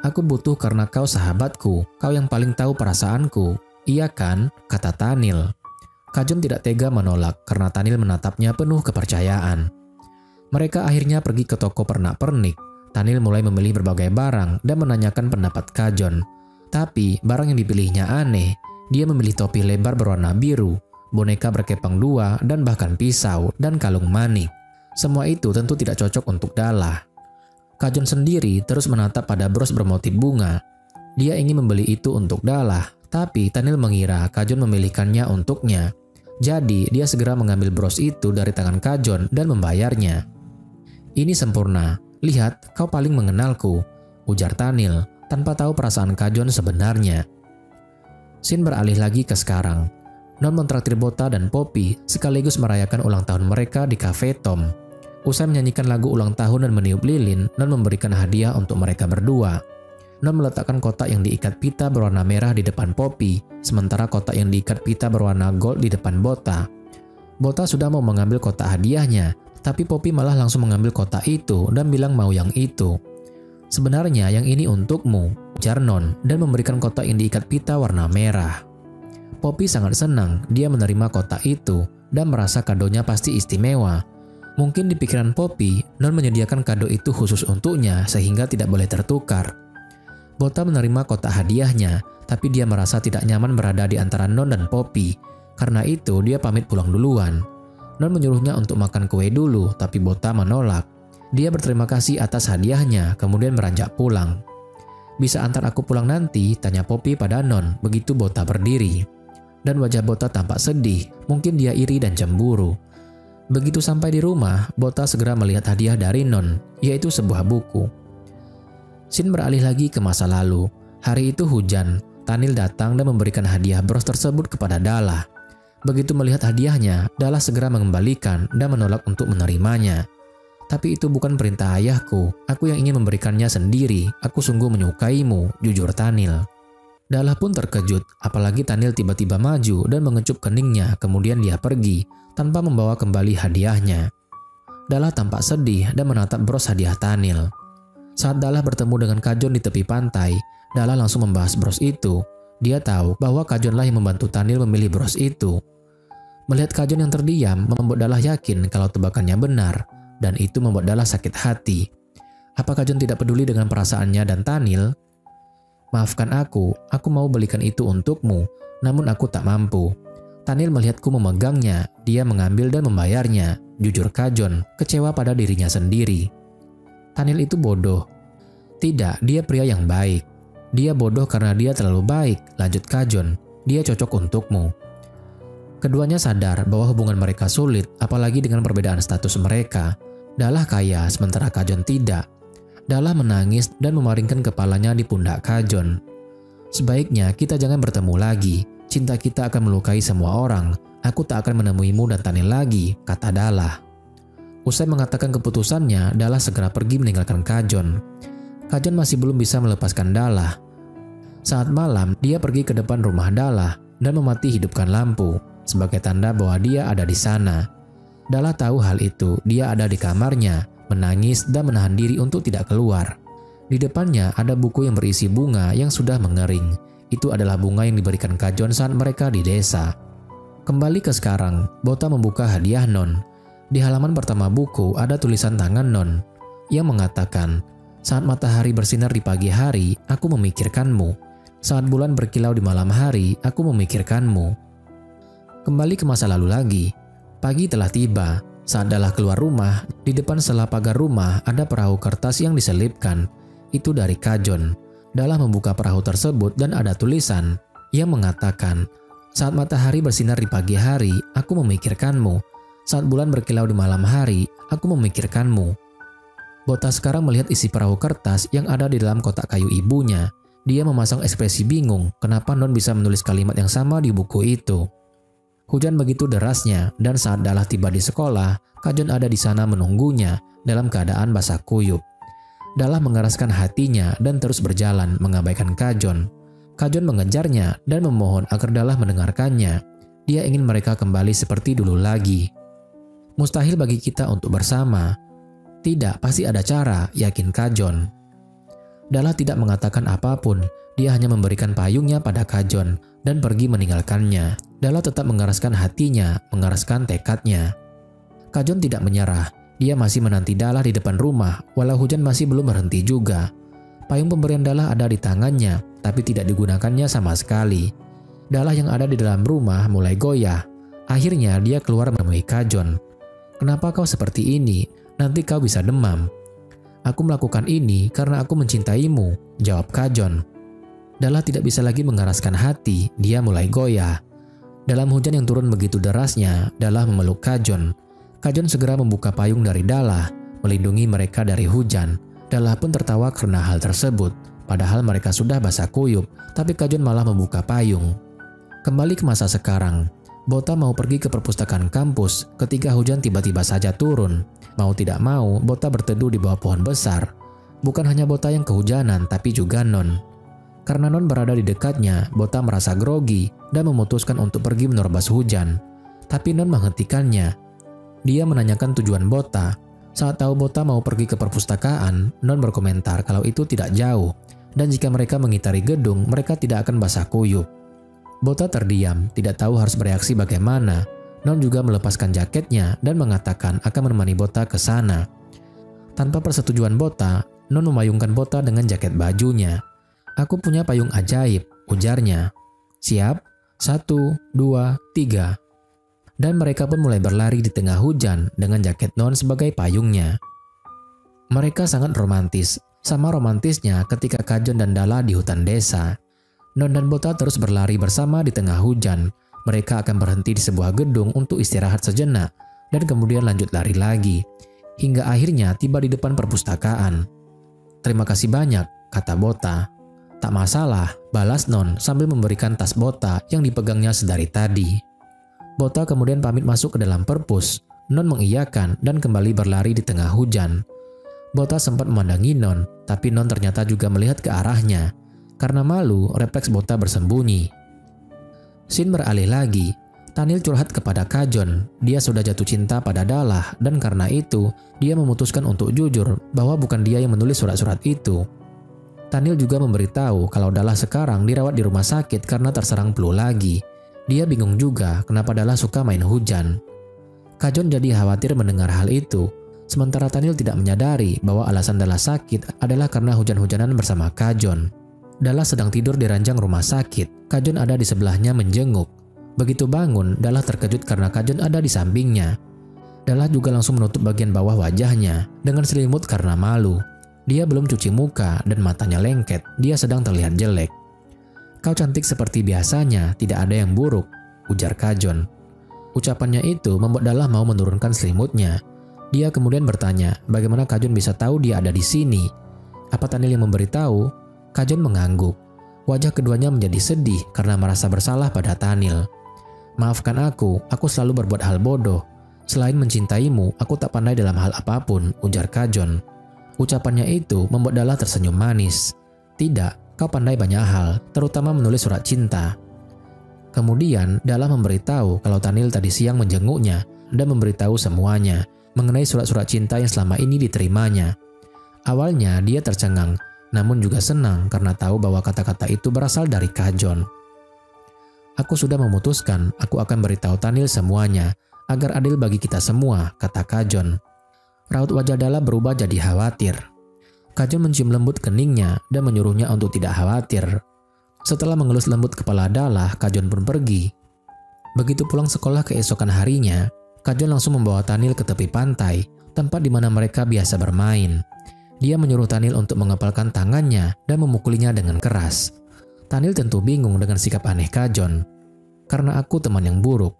Aku butuh karena kau sahabatku, kau yang paling tahu perasaanku. Iya kan? Kata Tanil. Kajon tidak tega menolak karena Tanil menatapnya penuh kepercayaan. Mereka akhirnya pergi ke toko pernak-pernik. Tanil mulai memilih berbagai barang dan menanyakan pendapat Kajon. Tapi barang yang dipilihnya aneh. Dia memilih topi lebar berwarna biru, boneka berkepang dua, dan bahkan pisau dan kalung manik. Semua itu tentu tidak cocok untuk Dalla. Kajon sendiri terus menatap pada bros bermotif bunga. Dia ingin membeli itu untuk Dalla, Tapi Tanil mengira Kajon memilihkannya untuknya. Jadi dia segera mengambil bros itu dari tangan Kajon dan membayarnya. "Ini sempurna. Lihat, kau paling mengenalku," ujar Tanil tanpa tahu perasaan Kajon sebenarnya. Scene beralih lagi ke sekarang. Non mentraktir Bota dan Poppy sekaligus merayakan ulang tahun mereka di Cafe Tom. Usai menyanyikan lagu ulang tahun dan meniup lilin, Non memberikan hadiah untuk mereka berdua. Non meletakkan kotak yang diikat pita berwarna merah di depan Poppy, sementara kotak yang diikat pita berwarna gold di depan Bota. Bota sudah mau mengambil kotak hadiahnya, tapi Poppy malah langsung mengambil kotak itu dan bilang mau yang itu. "Sebenarnya yang ini untukmu," ujar Non, dan memberikan kotak yang diikat pita warna merah. Poppy sangat senang dia menerima kotak itu dan merasa kadonya pasti istimewa. Mungkin di pikiran Poppy, Non menyediakan kado itu khusus untuknya sehingga tidak boleh tertukar. Bota menerima kotak hadiahnya, tapi dia merasa tidak nyaman berada di antara Non dan Poppy. Karena itu dia pamit pulang duluan. Non menyuruhnya untuk makan kue dulu, tapi Bota menolak. Dia berterima kasih atas hadiahnya, kemudian beranjak pulang. "Bisa antar aku pulang nanti?" tanya Poppy pada Non, begitu Bota berdiri. Dan wajah Bota tampak sedih, mungkin dia iri dan cemburu. Begitu sampai di rumah, Bota segera melihat hadiah dari Non, yaitu sebuah buku. Scene beralih lagi ke masa lalu. Hari itu hujan. Tanil datang dan memberikan hadiah bros tersebut kepada Dalla. Begitu melihat hadiahnya, Dalla segera mengembalikan dan menolak untuk menerimanya. "Tapi itu bukan perintah ayahku. Aku yang ingin memberikannya sendiri. Aku sungguh menyukaimu," jujur Tanil. Dalla pun terkejut, apalagi Tanil tiba-tiba maju dan mengecup keningnya, kemudian dia pergi tanpa membawa kembali hadiahnya. Dalla tampak sedih dan menatap bros hadiah Tanil. Saat Dalla bertemu dengan Kajon di tepi pantai, Dalla langsung membahas bros itu. Dia tahu bahwa Kajonlah yang membantu Tanil memilih bros itu. Melihat Kajon yang terdiam membuat Dalla yakin kalau tebakannya benar, dan itu membuat Dalla sakit hati. Apa Kajon tidak peduli dengan perasaannya dan Tanil? "Maafkan aku mau belikan itu untukmu, namun aku tak mampu." Tanil melihatku memegangnya, dia mengambil dan membayarnya, jujur Kajon, kecewa pada dirinya sendiri. Tanil itu bodoh. "Tidak, dia pria yang baik." "Dia bodoh karena dia terlalu baik," lanjut Kajon. "Dia cocok untukmu." Keduanya sadar bahwa hubungan mereka sulit, apalagi dengan perbedaan status mereka. Dalla kaya, sementara Kajon tidak. Dalla menangis dan memaringkan kepalanya di pundak Kajon. "Sebaiknya kita jangan bertemu lagi. Cinta kita akan melukai semua orang. Aku tak akan menemuimu dan Tanil lagi," kata Dalla. Usai mengatakan keputusannya, Dalla segera pergi meninggalkan Kajon. Kajon masih belum bisa melepaskan Dalla. Saat malam, dia pergi ke depan rumah Dalla dan memati hidupkan lampu, sebagai tanda bahwa dia ada di sana. Dalla tahu hal itu, dia ada di kamarnya, menangis dan menahan diri untuk tidak keluar. Di depannya ada buku yang berisi bunga yang sudah mengering. Itu adalah bunga yang diberikan Kajon saat mereka di desa. Kembali ke sekarang, Bota membuka hadiah Non. Di halaman pertama buku ada tulisan tangan Non yang mengatakan, "Saat matahari bersinar di pagi hari, aku memikirkanmu. Saat bulan berkilau di malam hari, aku memikirkanmu." Kembali ke masa lalu lagi. Pagi telah tiba. Saat Dalla keluar rumah, di depan sela pagar rumah ada perahu kertas yang diselipkan. Itu dari Kajon. Dalla membuka perahu tersebut dan ada tulisan yang mengatakan, "Saat matahari bersinar di pagi hari, aku memikirkanmu. Saat bulan berkilau di malam hari, aku memikirkanmu." Bota sekarang melihat isi perahu kertas yang ada di dalam kotak kayu ibunya. Dia memasang ekspresi bingung kenapa Non bisa menulis kalimat yang sama di buku itu. Hujan begitu derasnya, dan saat Dalla tiba di sekolah, Kajon ada di sana menunggunya dalam keadaan basah kuyup. Dalla mengeraskan hatinya dan terus berjalan mengabaikan Kajon. Kajon mengejarnya dan memohon agar Dalla mendengarkannya. Dia ingin mereka kembali seperti dulu lagi. "Mustahil bagi kita untuk bersama." "Tidak, pasti ada cara," yakin Kajon. Dalla tidak mengatakan apapun, dia hanya memberikan payungnya pada Kajon dan pergi meninggalkannya. Dalla tetap mengeraskan hatinya, mengeraskan tekadnya. Kajon tidak menyerah, dia masih menanti Dalla di depan rumah walau hujan masih belum berhenti juga. Payung pemberian Dalla ada di tangannya, tapi tidak digunakannya sama sekali. Dalla yang ada di dalam rumah mulai goyah. Akhirnya dia keluar menemui Kajon. "Kenapa kau seperti ini? Nanti kau bisa demam." "Aku melakukan ini karena aku mencintaimu," jawab Kajon. Dalla tidak bisa lagi mengeraskan hati, dia mulai goyah. Dalam hujan yang turun begitu derasnya, Dalla memeluk Kajon. Kajon segera membuka payung dari Dalla, melindungi mereka dari hujan. Dalla pun tertawa karena hal tersebut, padahal mereka sudah basah kuyup, tapi Kajon malah membuka payung. Kembali ke masa sekarang, Bota mau pergi ke perpustakaan kampus ketika hujan tiba-tiba saja turun. Mau tidak mau, Bota berteduh di bawah pohon besar. Bukan hanya Bota yang kehujanan, tapi juga Non. Karena Non berada di dekatnya, Bota merasa grogi dan memutuskan untuk pergi menerobos hujan. Tapi Non menghentikannya. Dia menanyakan tujuan Bota. Saat tahu Bota mau pergi ke perpustakaan, Non berkomentar kalau itu tidak jauh. Dan jika mereka mengitari gedung, mereka tidak akan basah kuyup. Bota terdiam, tidak tahu harus bereaksi bagaimana. Non juga melepaskan jaketnya dan mengatakan akan menemani Bota ke sana. Tanpa persetujuan Bota, Non memayungkan Bota dengan jaket bajunya. "Aku punya payung ajaib," ujarnya. "Siap? 1, 2, 3." Dan mereka pun mulai berlari di tengah hujan dengan jaket Non sebagai payungnya. Mereka sangat romantis, sama romantisnya ketika Kajon dan Dalla di hutan desa. Non dan Bota terus berlari bersama di tengah hujan. Mereka akan berhenti di sebuah gedung untuk istirahat sejenak dan kemudian lanjut lari lagi, hingga akhirnya tiba di depan perpustakaan. "Terima kasih banyak," kata Bota. "Tak masalah," balas Non sambil memberikan tas Bota yang dipegangnya sedari tadi. Bota kemudian pamit masuk ke dalam perpus. Non mengiyakan dan kembali berlari di tengah hujan. Bota sempat memandangi Non, tapi Non ternyata juga melihat ke arahnya. Karena malu, refleks Bota bersembunyi. Scene beralih lagi. Tanil curhat kepada Kajon. Dia sudah jatuh cinta pada Dalla dan karena itu, dia memutuskan untuk jujur bahwa bukan dia yang menulis surat-surat itu. Tanil juga memberitahu kalau Dalla sekarang dirawat di rumah sakit karena terserang flu lagi. Dia bingung juga kenapa Dalla suka main hujan. Kajon jadi khawatir mendengar hal itu. Sementara Tanil tidak menyadari bahwa alasan Dalla sakit adalah karena hujan-hujanan bersama Kajon. Dalla sedang tidur di ranjang rumah sakit. Kajon ada di sebelahnya menjenguk. Begitu bangun, Dalla terkejut karena Kajon ada di sampingnya. Dalla juga langsung menutup bagian bawah wajahnya dengan selimut karena malu. Dia belum cuci muka dan matanya lengket. Dia sedang terlihat jelek. "Kau cantik seperti biasanya, tidak ada yang buruk," ujar Kajon. Ucapannya itu membuat Dalla mau menurunkan selimutnya. Dia kemudian bertanya, bagaimana Kajon bisa tahu dia ada di sini? Apa Tanil yang memberitahu? Kajon mengangguk. Wajah keduanya menjadi sedih karena merasa bersalah pada Tanil. "Maafkan aku selalu berbuat hal bodoh. Selain mencintaimu, aku tak pandai dalam hal apapun," ujar Kajon. Ucapannya itu membuat Dalla tersenyum manis. "Tidak, kau pandai banyak hal, terutama menulis surat cinta." Kemudian Dalla memberitahu kalau Tanil tadi siang menjenguknya dan memberitahu semuanya mengenai surat-surat cinta yang selama ini diterimanya. Awalnya dia tercengang, namun juga senang karena tahu bahwa kata-kata itu berasal dari Kajon. "Aku sudah memutuskan, aku akan beritahu Tanil semuanya, agar adil bagi kita semua," kata Kajon. Raut wajah Dalla berubah jadi khawatir. Kajon mencium lembut keningnya dan menyuruhnya untuk tidak khawatir. Setelah mengelus lembut kepala Dalla, Kajon pun pergi. Begitu pulang sekolah keesokan harinya, Kajon langsung membawa Tanil ke tepi pantai, tempat di mana mereka biasa bermain. Dia menyuruh Tanil untuk mengepalkan tangannya dan memukulinya dengan keras. Tanil tentu bingung dengan sikap aneh Kajon. "Karena aku teman yang buruk.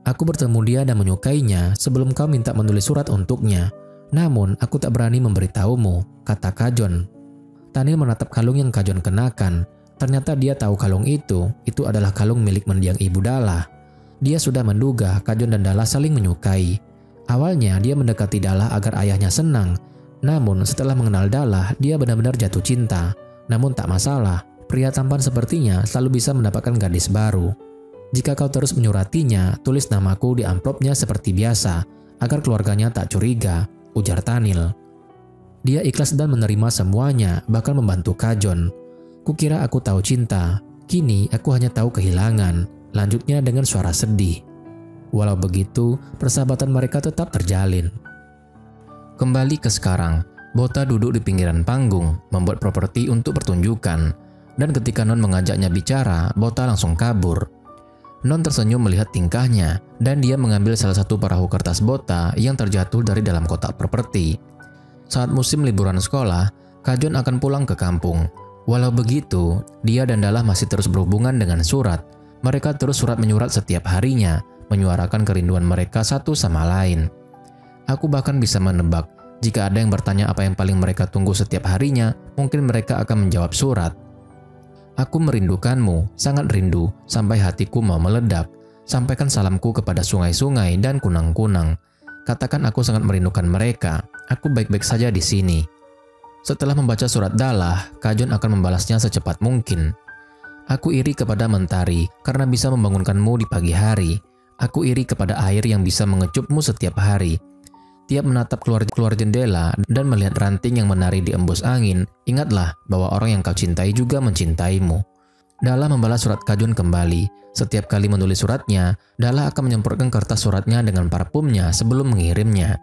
Aku bertemu dia dan menyukainya sebelum kau minta menulis surat untuknya. Namun aku tak berani memberitahumu," kata Kajon. Tanil menatap kalung yang Kajon kenakan. Ternyata dia tahu kalung itu adalah kalung milik mendiang ibu Dalla. Dia sudah menduga Kajon dan Dalla saling menyukai. Awalnya dia mendekati Dalla agar ayahnya senang. Namun setelah mengenal Dalla, dia benar-benar jatuh cinta. Namun tak masalah, pria tampan sepertinya selalu bisa mendapatkan gadis baru. "Jika kau terus menyuratinya, tulis namaku di amplopnya seperti biasa, agar keluarganya tak curiga," ujar Tanil. Dia ikhlas dan menerima semuanya, bahkan membantu Kajon. "Kukira aku tahu cinta, kini aku hanya tahu kehilangan," lanjutnya dengan suara sedih. Walau begitu, persahabatan mereka tetap terjalin. Kembali ke sekarang, Bota duduk di pinggiran panggung, membuat properti untuk pertunjukan. Dan ketika Non mengajaknya bicara, Bota langsung kabur. Non tersenyum melihat tingkahnya, dan dia mengambil salah satu perahu kertas Bota yang terjatuh dari dalam kotak properti. Saat musim liburan sekolah, Kajon akan pulang ke kampung. Walau begitu, dia dan Dahlah masih terus berhubungan dengan surat. Mereka terus surat menyurat setiap harinya, menyuarakan kerinduan mereka satu sama lain. Aku bahkan bisa menebak, jika ada yang bertanya apa yang paling mereka tunggu setiap harinya, mungkin mereka akan menjawab surat. Aku merindukanmu, sangat rindu, sampai hatiku mau meledak. Sampaikan salamku kepada sungai-sungai dan kunang-kunang. Katakan aku sangat merindukan mereka, aku baik-baik saja di sini. Setelah membaca surat Dahlah, Kajun akan membalasnya secepat mungkin. Aku iri kepada mentari karena bisa membangunkanmu di pagi hari. Aku iri kepada air yang bisa mengecupmu setiap hari. Tiap menatap keluar jendela dan melihat ranting yang menari di embus angin, ingatlah bahwa orang yang kau cintai juga mencintaimu. Dahlah membalas surat Kajun kembali. Setiap kali menulis suratnya, Dahlah akan menyemprotkan kertas suratnya dengan parfumnya sebelum mengirimnya.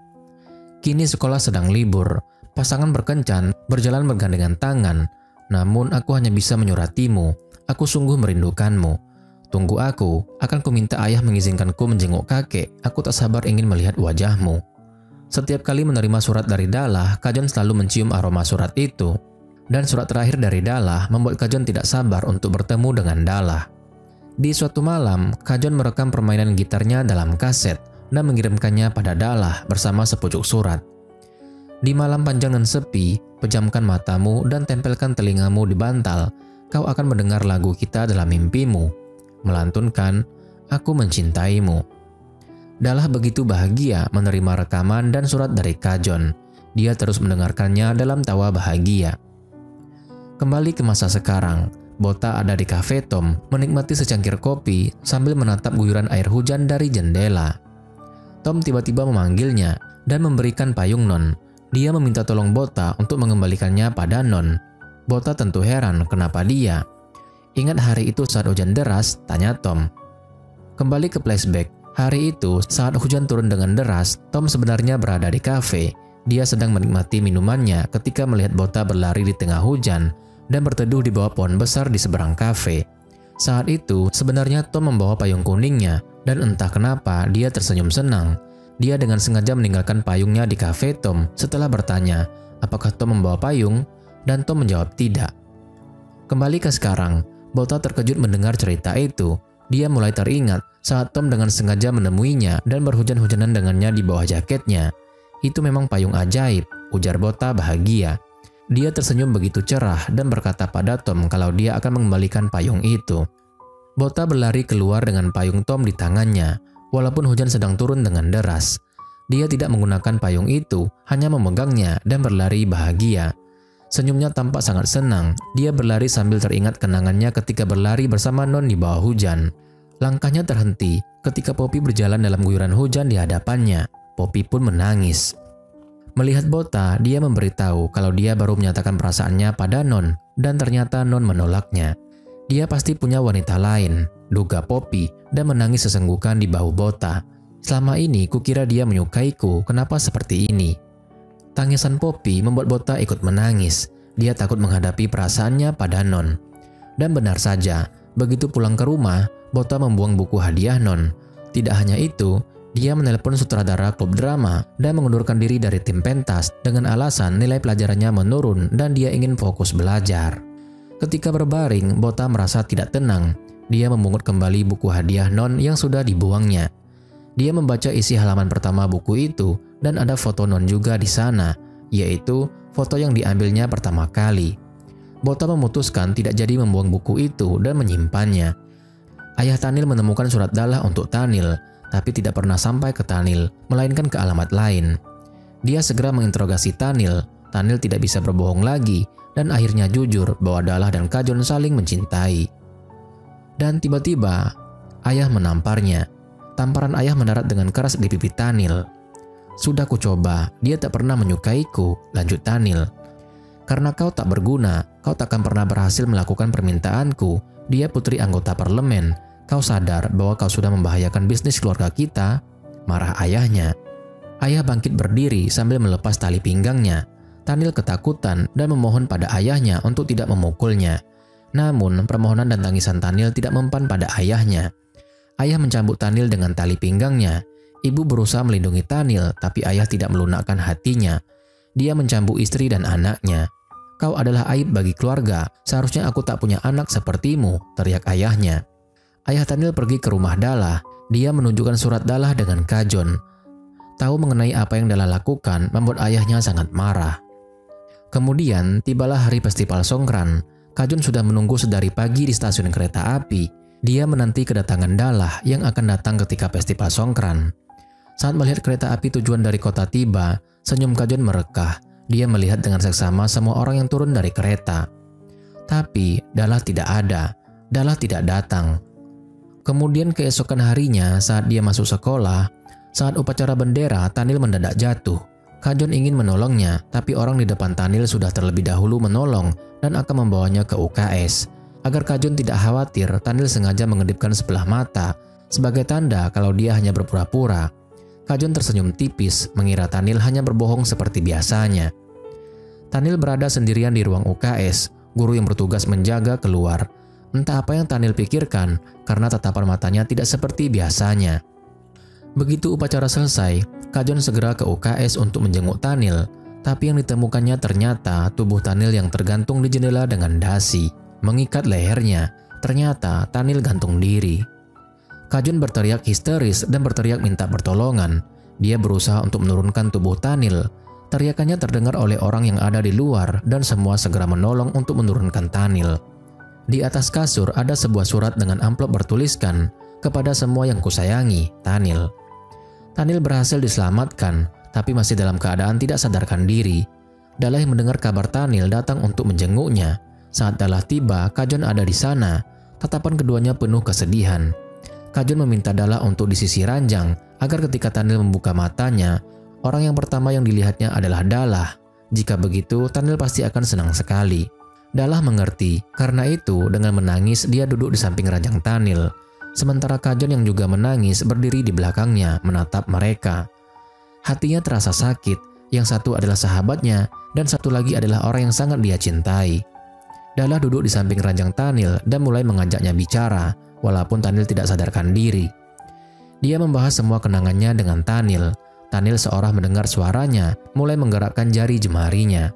Kini sekolah sedang libur. Pasangan berkencan, berjalan bergandengan tangan. Namun aku hanya bisa menyuratimu. Aku sungguh merindukanmu. Tunggu aku, akan kuminta ayah mengizinkanku menjenguk kakek. Aku tak sabar ingin melihat wajahmu. Setiap kali menerima surat dari Dahlah, Kajun selalu mencium aroma surat itu. Dan surat terakhir dari Dahlah membuat Kajun tidak sabar untuk bertemu dengan Dahlah. Di suatu malam, Kajun merekam permainan gitarnya dalam kaset dan mengirimkannya pada Dahlah bersama sepucuk surat. Di malam panjang dan sepi, pejamkan matamu dan tempelkan telingamu di bantal. Kau akan mendengar lagu kita dalam mimpimu, melantunkan, "Aku mencintaimu." Dahlah begitu bahagia menerima rekaman dan surat dari Kajun. Dia terus mendengarkannya dalam tawa bahagia. Kembali ke masa sekarang, Bota ada di kafe Tom, menikmati secangkir kopi sambil menatap guyuran air hujan dari jendela. Tom tiba-tiba memanggilnya dan memberikan payung Non. Dia meminta tolong Bota untuk mengembalikannya pada Non. Bota tentu heran kenapa dia. "Ingat hari itu saat hujan deras?" tanya Tom. Kembali ke flashback. Hari itu saat hujan turun dengan deras, Tom sebenarnya berada di kafe. Dia sedang menikmati minumannya ketika melihat Bota berlari di tengah hujan dan berteduh di bawah pohon besar di seberang kafe. Saat itu sebenarnya Tom membawa payung kuningnya dan entah kenapa dia tersenyum senang. Dia dengan sengaja meninggalkan payungnya di kafe Tom setelah bertanya, apakah Tom membawa payung? Dan Tom menjawab tidak. Kembali ke sekarang, Bota terkejut mendengar cerita itu. Dia mulai teringat saat Tom dengan sengaja menemuinya dan berhujan-hujanan dengannya di bawah jaketnya. "Itu memang payung ajaib," ujar Bota bahagia. Dia tersenyum begitu cerah dan berkata pada Tom kalau dia akan mengembalikan payung itu. Bota berlari keluar dengan payung Tom di tangannya. Walaupun hujan sedang turun dengan deras, dia tidak menggunakan payung itu, hanya memegangnya dan berlari bahagia. Senyumnya tampak sangat senang. Dia berlari sambil teringat kenangannya ketika berlari bersama Non di bawah hujan. Langkahnya terhenti ketika Poppy berjalan dalam guyuran hujan di hadapannya. Poppy pun menangis. Melihat Bota, dia memberitahu kalau dia baru menyatakan perasaannya pada Non, dan ternyata Non menolaknya. Dia pasti punya wanita lain, duga Poppy, dan menangis sesenggukan di bahu Bota. "Selama ini kukira dia menyukaiku, kenapa seperti ini?" Tangisan Poppy membuat Bota ikut menangis. Dia takut menghadapi perasaannya pada Non. Dan benar saja, begitu pulang ke rumah, Bota membuang buku hadiah Non. Tidak hanya itu, dia menelepon sutradara klub drama dan mengundurkan diri dari tim pentas dengan alasan nilai pelajarannya menurun dan dia ingin fokus belajar. Ketika berbaring, Bota merasa tidak tenang. Dia memungut kembali buku hadiah Non yang sudah dibuangnya. Dia membaca isi halaman pertama buku itu dan ada foto Non juga di sana, yaitu foto yang diambilnya pertama kali. Bota memutuskan tidak jadi membuang buku itu dan menyimpannya. Ayah Tanil menemukan surat Dahlah untuk Tanil, tapi tidak pernah sampai ke Tanil, melainkan ke alamat lain. Dia segera menginterogasi Tanil. Tanil tidak bisa berbohong lagi dan akhirnya jujur bahwa Dahlah dan Kajun saling mencintai. Dan tiba-tiba, ayah menamparnya. Tamparan ayah mendarat dengan keras di pipi Tanil. "Sudah kucoba, dia tak pernah menyukaiku," lanjut Tanil. "Karena kau tak berguna, kau takkan pernah berhasil melakukan permintaanku. Dia putri anggota parlemen. Kau sadar bahwa kau sudah membahayakan bisnis keluarga kita?" marah ayahnya. Ayah bangkit berdiri sambil melepas tali pinggangnya. Tanil ketakutan dan memohon pada ayahnya untuk tidak memukulnya. Namun, permohonan dan tangisan Tanil tidak mempan pada ayahnya. Ayah mencambuk Tanil dengan tali pinggangnya. Ibu berusaha melindungi Tanil, tapi ayah tidak melunakkan hatinya. Dia mencambuk istri dan anaknya. Kau adalah aib bagi keluarga, seharusnya aku tak punya anak sepertimu, teriak ayahnya. Ayah Tanil pergi ke rumah Dalla. Dia menunjukkan surat Dalla dengan Kajon. Tahu mengenai apa yang Dalla lakukan membuat ayahnya sangat marah. Kemudian tibalah hari festival Songkran. Kajon sudah menunggu sedari pagi di stasiun kereta api. Dia menanti kedatangan Dalla yang akan datang ketika festival Songkran. Saat melihat kereta api tujuan dari kota tiba, senyum Kajon merekah. Dia melihat dengan seksama semua orang yang turun dari kereta. Tapi Dalla tidak ada. Dalla tidak datang. Kemudian keesokan harinya saat dia masuk sekolah, saat upacara bendera, Tanil mendadak jatuh. Kajon ingin menolongnya, tapi orang di depan Tanil sudah terlebih dahulu menolong dan akan membawanya ke UKS. Agar Kajon tidak khawatir, Tanil sengaja mengedipkan sebelah mata sebagai tanda kalau dia hanya berpura-pura. Kajon tersenyum tipis, mengira Tanil hanya berbohong seperti biasanya. Tanil berada sendirian di ruang UKS. Guru yang bertugas menjaga keluar. Entah apa yang Tanil pikirkan, karena tatapan matanya tidak seperti biasanya. Begitu upacara selesai, Kajon segera ke UKS untuk menjenguk Tanil. Tapi yang ditemukannya ternyata tubuh Tanil yang tergantung di jendela dengan dasi, mengikat lehernya. Ternyata Tanil gantung diri. Kajon berteriak histeris dan berteriak minta pertolongan. Dia berusaha untuk menurunkan tubuh Tanil. Teriakannya terdengar oleh orang yang ada di luar dan semua segera menolong untuk menurunkan Tanil. Di atas kasur ada sebuah surat dengan amplop bertuliskan, "Kepada semua yang kusayangi, Tanil." Tanil berhasil diselamatkan, tapi masih dalam keadaan tidak sadarkan diri. Dalla yang mendengar kabar Tanil datang untuk menjenguknya. Saat Dalla tiba, Kajon ada di sana. Tatapan keduanya penuh kesedihan. Kajon meminta Dalla untuk di sisi ranjang, agar ketika Tanil membuka matanya, orang yang pertama yang dilihatnya adalah Dalla. Jika begitu, Tanil pasti akan senang sekali. Dalla mengerti, karena itu dengan menangis dia duduk di samping ranjang Tanil. Sementara Kajon yang juga menangis berdiri di belakangnya menatap mereka. Hatinya terasa sakit, yang satu adalah sahabatnya dan satu lagi adalah orang yang sangat dia cintai. Dalla duduk di samping ranjang Tanil dan mulai mengajaknya bicara, walaupun Tanil tidak sadarkan diri. Dia membahas semua kenangannya dengan Tanil. Tanil seorang mendengar suaranya, mulai menggerakkan jari jemarinya.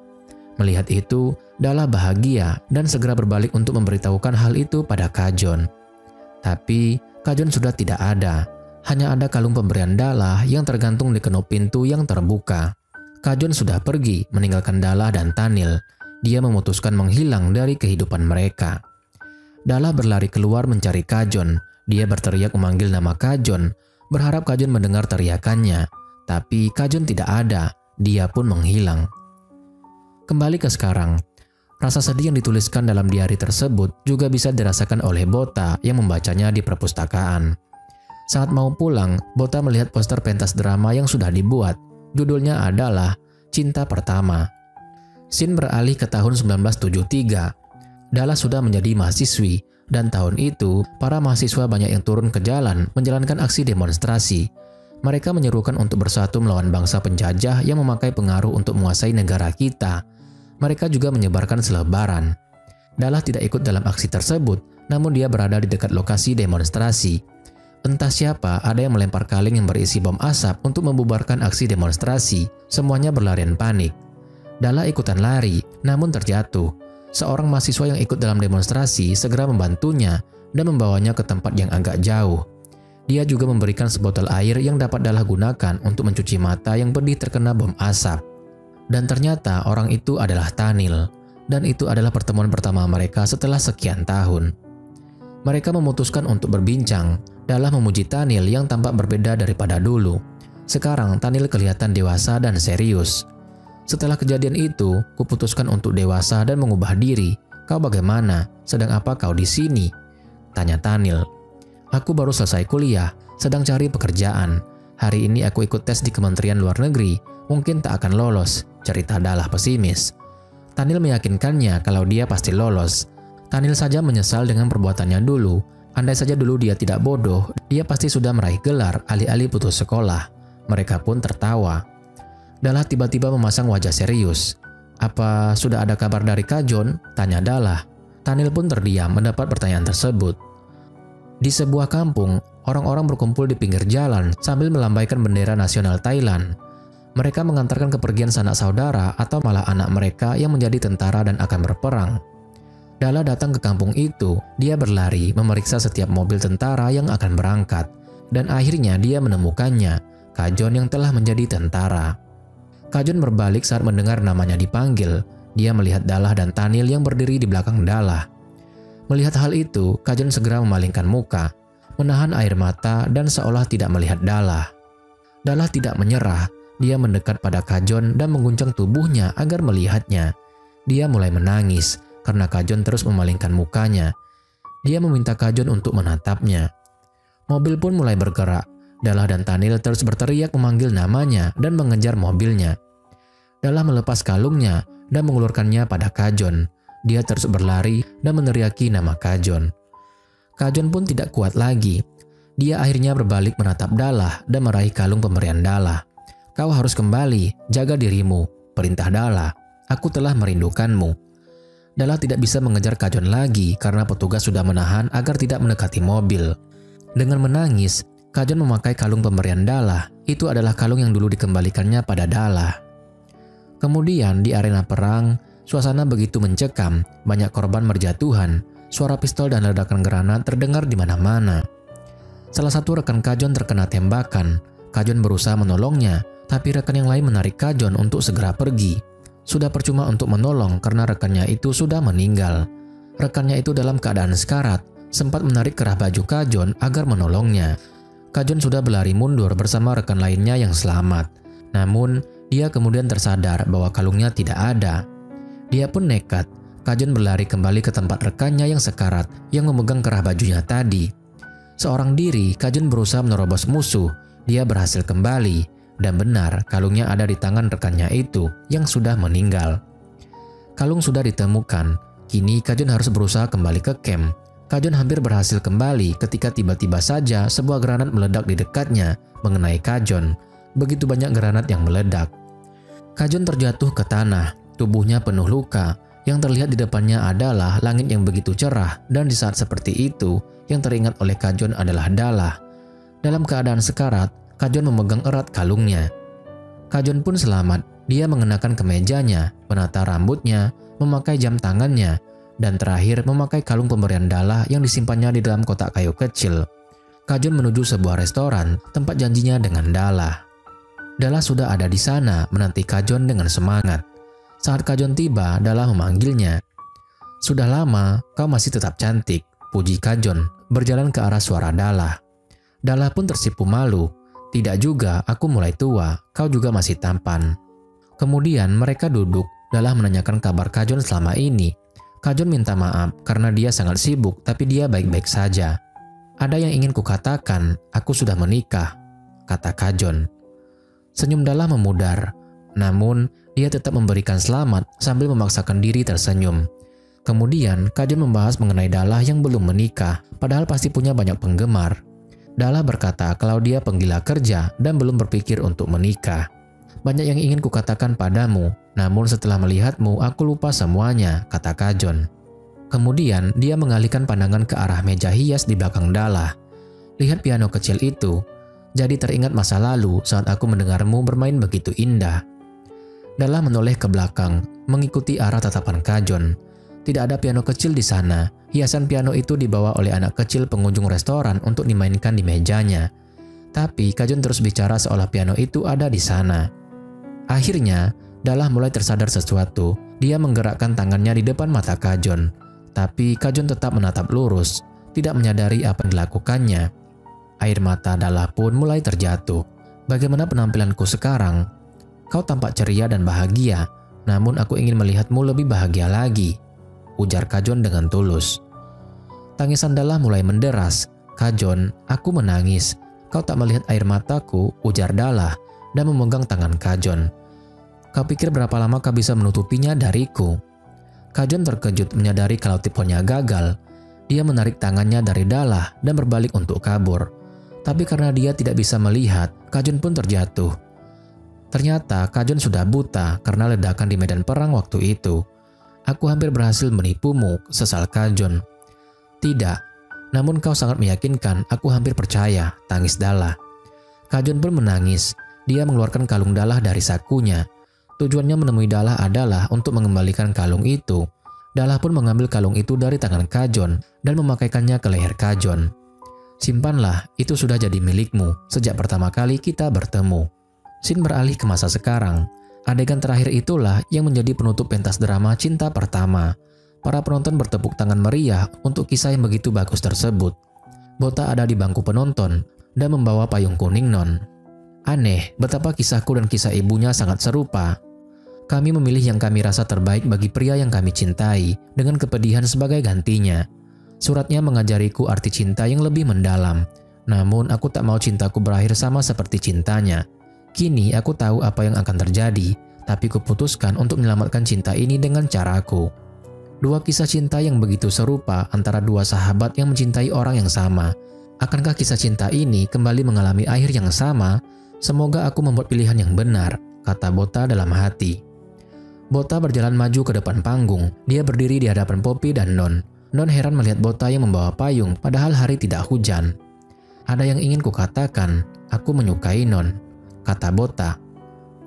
Melihat itu, Dalla bahagia dan segera berbalik untuk memberitahukan hal itu pada Kajon. Tapi Kajon sudah tidak ada. Hanya ada kalung pemberian Dalla yang tergantung di kenop pintu yang terbuka. Kajon sudah pergi meninggalkan Dalla dan Tanil. Dia memutuskan menghilang dari kehidupan mereka. Dalla berlari keluar mencari Kajon. Dia berteriak memanggil nama Kajon, berharap Kajon mendengar teriakannya. Tapi Kajon tidak ada. Dia pun menghilang. Kembali ke sekarang. Rasa sedih yang dituliskan dalam diari tersebut juga bisa dirasakan oleh Bota yang membacanya di perpustakaan. Saat mau pulang, Bota melihat poster pentas drama yang sudah dibuat. Judulnya adalah Cinta Pertama. Scene beralih ke tahun 1973. Dalla sudah menjadi mahasiswi, dan tahun itu para mahasiswa banyak yang turun ke jalan menjalankan aksi demonstrasi. Mereka menyerukan untuk bersatu melawan bangsa penjajah yang memakai pengaruh untuk menguasai negara kita. Mereka juga menyebarkan selebaran. Dalla tidak ikut dalam aksi tersebut, namun dia berada di dekat lokasi demonstrasi. Entah siapa ada yang melempar kaleng yang berisi bom asap untuk membubarkan aksi demonstrasi. Semuanya berlarian panik. Dalla ikutan lari, namun terjatuh. Seorang mahasiswa yang ikut dalam demonstrasi segera membantunya dan membawanya ke tempat yang agak jauh. Dia juga memberikan sebotol air yang dapat Dalla gunakan untuk mencuci mata yang pedih terkena bom asap. Dan ternyata orang itu adalah Tanil. Dan itu adalah pertemuan pertama mereka setelah sekian tahun. Mereka memutuskan untuk berbincang. Dalla memuji Tanil yang tampak berbeda daripada dulu. Sekarang Tanil kelihatan dewasa dan serius. Setelah kejadian itu, kuputuskan untuk dewasa dan mengubah diri. Kau bagaimana? Sedang apa kau di sini? Tanya Tanil. Aku baru selesai kuliah, sedang cari pekerjaan. Hari ini aku ikut tes di Kementerian Luar Negeri. Mungkin tak akan lolos, cerita Dalla pesimis. Tanil meyakinkannya kalau dia pasti lolos. Tanil saja menyesal dengan perbuatannya dulu. Andai saja dulu dia tidak bodoh, dia pasti sudah meraih gelar alih-alih putus sekolah. Mereka pun tertawa. Dalla tiba-tiba memasang wajah serius. Apa sudah ada kabar dari Kajon? Tanya Dalla. Tanil pun terdiam mendapat pertanyaan tersebut. Di sebuah kampung, orang-orang berkumpul di pinggir jalan sambil melambaikan bendera nasional Thailand. Mereka mengantarkan kepergian sanak saudara atau malah anak mereka yang menjadi tentara dan akan berperang. Dalla datang ke kampung itu, dia berlari memeriksa setiap mobil tentara yang akan berangkat. Dan akhirnya dia menemukannya, Kajon yang telah menjadi tentara. Kajon berbalik saat mendengar namanya dipanggil. Dia melihat Dalla dan Tanil yang berdiri di belakang Dalla. Melihat hal itu, Kajon segera memalingkan muka, menahan air mata dan seolah tidak melihat Dalla. Dalla tidak menyerah, dia mendekat pada Kajon dan mengguncang tubuhnya agar melihatnya. Dia mulai menangis karena Kajon terus memalingkan mukanya. Dia meminta Kajon untuk menatapnya. Mobil pun mulai bergerak. Dalla dan Tanil terus berteriak memanggil namanya dan mengejar mobilnya. Dalla melepas kalungnya dan mengulurkannya pada Kajon. Dia terus berlari dan meneriaki nama Kajon. Kajon pun tidak kuat lagi. Dia akhirnya berbalik menatap Dalla dan meraih kalung pemberian Dalla. "Kau harus kembali, jaga dirimu," perintah Dalla. "Aku telah merindukanmu." Dalla tidak bisa mengejar Kajon lagi karena petugas sudah menahan agar tidak mendekati mobil. Dengan menangis, Kajon memakai kalung pemberian Dalla. Itu adalah kalung yang dulu dikembalikannya pada Dalla. Kemudian di arena perang, suasana begitu mencekam, banyak korban berjatuhan, suara pistol dan ledakan granat terdengar di mana-mana. Salah satu rekan Kajon terkena tembakan. Kajon berusaha menolongnya, tapi rekan yang lain menarik Kajon untuk segera pergi. Sudah percuma untuk menolong karena rekannya itu sudah meninggal. Rekannya itu dalam keadaan sekarat, sempat menarik kerah baju Kajon agar menolongnya. Kajon sudah berlari mundur bersama rekan lainnya yang selamat. Namun, dia kemudian tersadar bahwa kalungnya tidak ada. Dia pun nekat. Kajon berlari kembali ke tempat rekannya yang sekarat yang memegang kerah bajunya tadi. Seorang diri, Kajon berusaha menerobos musuh. Dia berhasil kembali, dan benar kalungnya ada di tangan rekannya itu yang sudah meninggal. Kalung sudah ditemukan. Kini Kajon harus berusaha kembali ke camp. Kajon hampir berhasil kembali ketika tiba-tiba saja sebuah granat meledak di dekatnya mengenai Kajon. Begitu banyak granat yang meledak. Kajon terjatuh ke tanah, tubuhnya penuh luka. Yang terlihat di depannya adalah langit yang begitu cerah, dan di saat seperti itu, yang teringat oleh Kajon adalah Dalla. Dalam keadaan sekarat, Kajon memegang erat kalungnya. Kajon pun selamat. Dia mengenakan kemejanya, menata rambutnya, memakai jam tangannya, dan terakhir memakai kalung pemberian Dalla yang disimpannya di dalam kotak kayu kecil. Kajon menuju sebuah restoran, tempat janjinya dengan Dalla. Dalla sudah ada di sana, menanti Kajon dengan semangat. Saat Kajon tiba, Dalla memanggilnya. "Sudah lama, kau masih tetap cantik," puji Kajon, berjalan ke arah suara Dalla. Dalla pun tersipu malu. "Tidak juga, aku mulai tua, kau juga masih tampan." Kemudian mereka duduk. Dalla menanyakan kabar Kajon selama ini. Kajon minta maaf karena dia sangat sibuk, tapi dia baik-baik saja. "Ada yang ingin kukatakan, aku sudah menikah," kata Kajon. Senyum Dalla memudar. Namun, dia tetap memberikan selamat sambil memaksakan diri tersenyum. Kemudian, Kajon membahas mengenai Dalla yang belum menikah, padahal pasti punya banyak penggemar. Dalla berkata kalau dia penggila kerja dan belum berpikir untuk menikah. "Banyak yang ingin kukatakan padamu, namun setelah melihatmu aku lupa semuanya," kata Kajon. Kemudian, dia mengalihkan pandangan ke arah meja hias di belakang Dalla. "Lihat piano kecil itu. Jadi teringat masa lalu saat aku mendengarmu bermain begitu indah." Dalla menoleh ke belakang, mengikuti arah tatapan Kajon. Tidak ada piano kecil di sana. Hiasan piano itu dibawa oleh anak kecil pengunjung restoran untuk dimainkan di mejanya. Tapi Kajon terus bicara seolah piano itu ada di sana. Akhirnya, Dalla mulai tersadar sesuatu. Dia menggerakkan tangannya di depan mata Kajon. Tapi Kajon tetap menatap lurus, tidak menyadari apa yang dilakukannya. Air mata Dalla pun mulai terjatuh. "Bagaimana penampilanku sekarang? Kau tampak ceria dan bahagia, namun aku ingin melihatmu lebih bahagia lagi," ujar Kajon dengan tulus. Tangisan Dalla mulai menderas. "Kajon, aku menangis. Kau tak melihat air mataku," ujar Dalla dan memegang tangan Kajon. "Kau pikir berapa lama kau bisa menutupinya dariku?" Kajon terkejut menyadari kalau tipunya gagal. Dia menarik tangannya dari Dalla dan berbalik untuk kabur. Tapi karena dia tidak bisa melihat, Kajon pun terjatuh. Ternyata Kajon sudah buta karena ledakan di medan perang waktu itu. "Aku hampir berhasil menipumu," sesal Kajon. "Tidak, namun kau sangat meyakinkan, aku hampir percaya," tangis Dalla. Kajon pun menangis. Dia mengeluarkan kalung Dalah dari sakunya. Tujuannya menemui Dalah adalah untuk mengembalikan kalung itu. Dalah pun mengambil kalung itu dari tangan Kajon dan memakaikannya ke leher Kajon. Simpanlah, itu sudah jadi milikmu sejak pertama kali kita bertemu. Scene beralih ke masa sekarang. Adegan terakhir itulah yang menjadi penutup pentas drama cinta pertama. Para penonton bertepuk tangan meriah untuk kisah yang begitu bagus tersebut. Bota ada di bangku penonton dan membawa payung kuning Non. Aneh, betapa kisahku dan kisah ibunya sangat serupa. Kami memilih yang kami rasa terbaik bagi pria yang kami cintai, dengan kepedihan sebagai gantinya. Suratnya mengajariku arti cinta yang lebih mendalam. Namun aku tak mau cintaku berakhir sama seperti cintanya. Kini aku tahu apa yang akan terjadi, tapi kuputuskan untuk menyelamatkan cinta ini dengan caraku. Dua kisah cinta yang begitu serupa antara dua sahabat yang mencintai orang yang sama. Akankah kisah cinta ini kembali mengalami akhir yang sama? Semoga aku membuat pilihan yang benar, kata Bota dalam hati. Bota berjalan maju ke depan panggung. Dia berdiri di hadapan Poppy dan Non. Non heran melihat Bota yang membawa payung padahal hari tidak hujan. Ada yang ingin kukatakan, aku menyukai Non, kata Bota.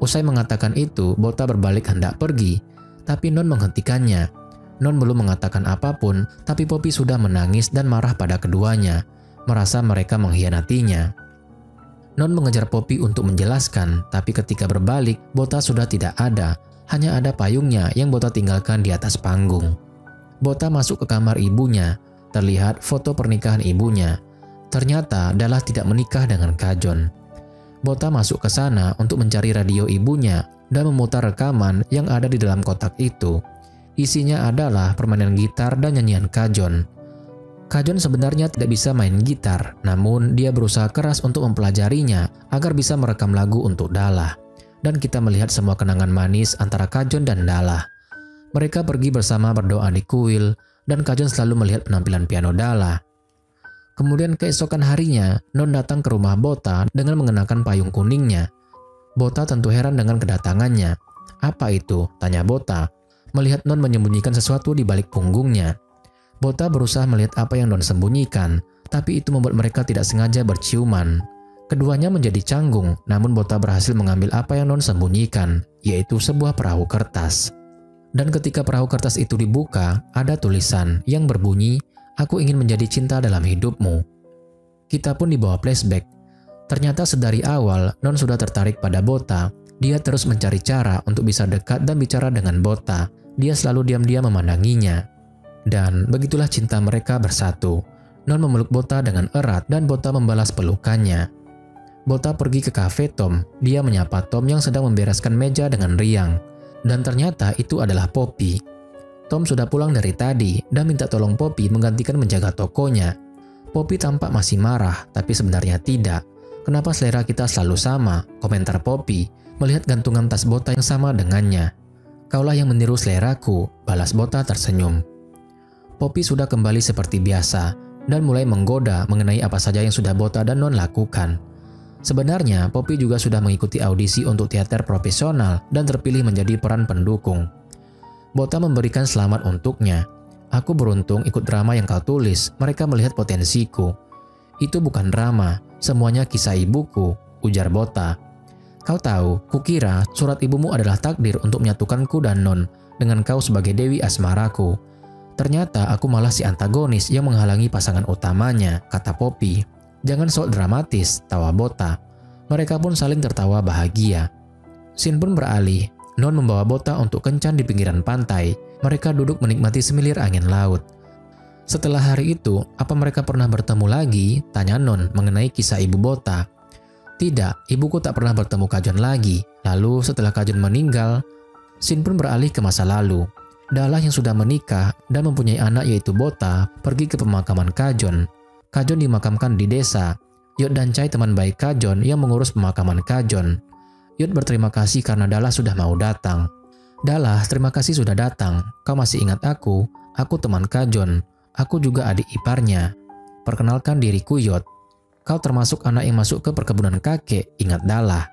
Usai mengatakan itu, Bota berbalik hendak pergi, tapi Non menghentikannya. Non belum mengatakan apapun, tapi Poppy sudah menangis dan marah pada keduanya, merasa mereka mengkhianatinya. Non mengejar Poppy untuk menjelaskan, tapi ketika berbalik, Bota sudah tidak ada. Hanya ada payungnya yang Bota tinggalkan di atas panggung. Bota masuk ke kamar ibunya. Terlihat foto pernikahan ibunya. Ternyata Dalah tidak menikah dengan Kajon. Bota masuk ke sana untuk mencari radio ibunya dan memutar rekaman yang ada di dalam kotak itu. Isinya adalah permainan gitar dan nyanyian Kajon. Kajon sebenarnya tidak bisa main gitar, namun dia berusaha keras untuk mempelajarinya agar bisa merekam lagu untuk Dalah. Dan kita melihat semua kenangan manis antara Kajon dan Dalah. Mereka pergi bersama berdoa di kuil, dan Kajon selalu melihat penampilan piano Dalah. Kemudian keesokan harinya, Non datang ke rumah Bota dengan mengenakan payung kuningnya. Bota tentu heran dengan kedatangannya. Apa itu? Tanya Bota, melihat Non menyembunyikan sesuatu di balik punggungnya. Bota berusaha melihat apa yang Non sembunyikan, tapi itu membuat mereka tidak sengaja berciuman. Keduanya menjadi canggung, namun Bota berhasil mengambil apa yang Non sembunyikan, yaitu sebuah perahu kertas. Dan ketika perahu kertas itu dibuka, ada tulisan yang berbunyi, "Aku ingin menjadi cinta dalam hidupmu." Kita pun dibawa flashback. Ternyata sedari awal, Non sudah tertarik pada Bota. Dia terus mencari cara untuk bisa dekat dan bicara dengan Bota. Dia selalu diam-diam memandanginya. Dan begitulah cinta mereka bersatu. Non memeluk Bota dengan erat dan Bota membalas pelukannya. Bota pergi ke kafe Tom. Dia menyapa Tom yang sedang membereskan meja dengan riang. Dan ternyata itu adalah Poppy. Tom sudah pulang dari tadi dan minta tolong Poppy menggantikan menjaga tokonya. Poppy tampak masih marah, tapi sebenarnya tidak. Kenapa selera kita selalu sama? Komentar Poppy melihat gantungan tas Bota yang sama dengannya. Kaulah yang meniru seleraku, balas Bota tersenyum. Poppy sudah kembali seperti biasa dan mulai menggoda mengenai apa saja yang sudah Bota dan Non lakukan. Sebenarnya, Poppy juga sudah mengikuti audisi untuk teater profesional dan terpilih menjadi peran pendukung. Bota memberikan selamat untuknya. Aku beruntung ikut drama yang kau tulis, mereka melihat potensiku. Itu bukan drama, semuanya kisah ibuku, ujar Bota. Kau tahu, kukira surat ibumu adalah takdir untuk menyatukanku dan Non dengan kau sebagai Dewi Asmaraku. Ternyata aku malah si antagonis yang menghalangi pasangan utamanya, kata Poppy. Jangan sok dramatis, tawa Bota. Mereka pun saling tertawa bahagia. Scene pun beralih. Non membawa Bota untuk kencan di pinggiran pantai. Mereka duduk menikmati semilir angin laut. Setelah hari itu, apa mereka pernah bertemu lagi? Tanya Non mengenai kisah ibu Bota. Tidak, ibuku tak pernah bertemu Kajon lagi. Lalu setelah Kajon meninggal, scene pun beralih ke masa lalu. Dalah yang sudah menikah dan mempunyai anak yaitu Bota pergi ke pemakaman Kajon. Kajon dimakamkan di desa. Yod dan Chai teman baik Kajon yang mengurus pemakaman Kajon. Yod berterima kasih karena Dalah sudah mau datang. Dalah, terima kasih sudah datang. Kau masih ingat aku teman Kajon. Aku juga adik iparnya. Perkenalkan diriku Yod. Kau termasuk anak yang masuk ke perkebunan kakek, ingat Dalah.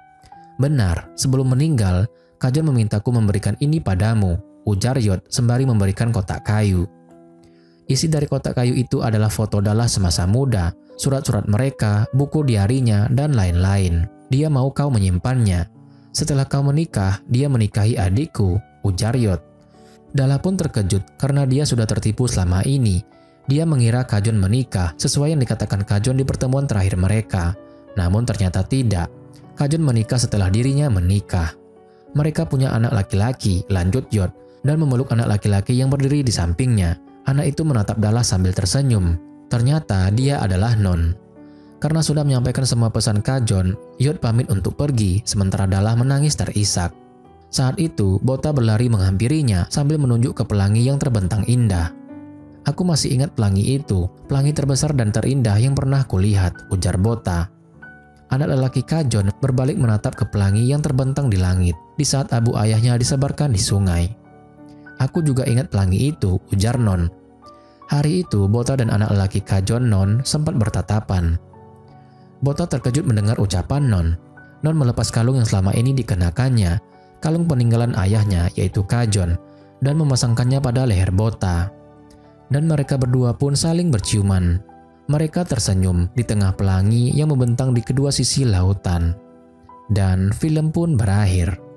Benar, sebelum meninggal, Kajon memintaku memberikan ini padamu, ujar Yod sembari memberikan kotak kayu. Isi dari kotak kayu itu adalah foto Dalah semasa muda, surat-surat mereka, buku diarinya, dan lain-lain. Dia mau kau menyimpannya. Setelah kau menikah, dia menikahi adikku, ujar Yod. Dalla pun terkejut karena dia sudah tertipu selama ini. Dia mengira Kajon menikah sesuai yang dikatakan Kajon di pertemuan terakhir mereka. Namun ternyata tidak. Kajon menikah setelah dirinya menikah. Mereka punya anak laki-laki, lanjut Yod, dan memeluk anak laki-laki yang berdiri di sampingnya. Anak itu menatap Dalla sambil tersenyum. Ternyata dia adalah Non. Karena sudah menyampaikan semua pesan Kajon, Yod pamit untuk pergi, sementara Dalla menangis terisak. Saat itu, Bota berlari menghampirinya sambil menunjuk ke pelangi yang terbentang indah. Aku masih ingat pelangi itu, pelangi terbesar dan terindah yang pernah kulihat, ujar Bota. Anak lelaki Kajon berbalik menatap ke pelangi yang terbentang di langit, di saat abu ayahnya disebarkan di sungai. Aku juga ingat pelangi itu, ujar Non. Hari itu, Bota dan anak lelaki Kajon Non sempat bertatapan. Bota terkejut mendengar ucapan Non. Non melepas kalung yang selama ini dikenakannya, kalung peninggalan ayahnya yaitu Kajon, dan memasangkannya pada leher Bota. Dan mereka berdua pun saling berciuman. Mereka tersenyum di tengah pelangi yang membentang di kedua sisi lautan. Dan film pun berakhir.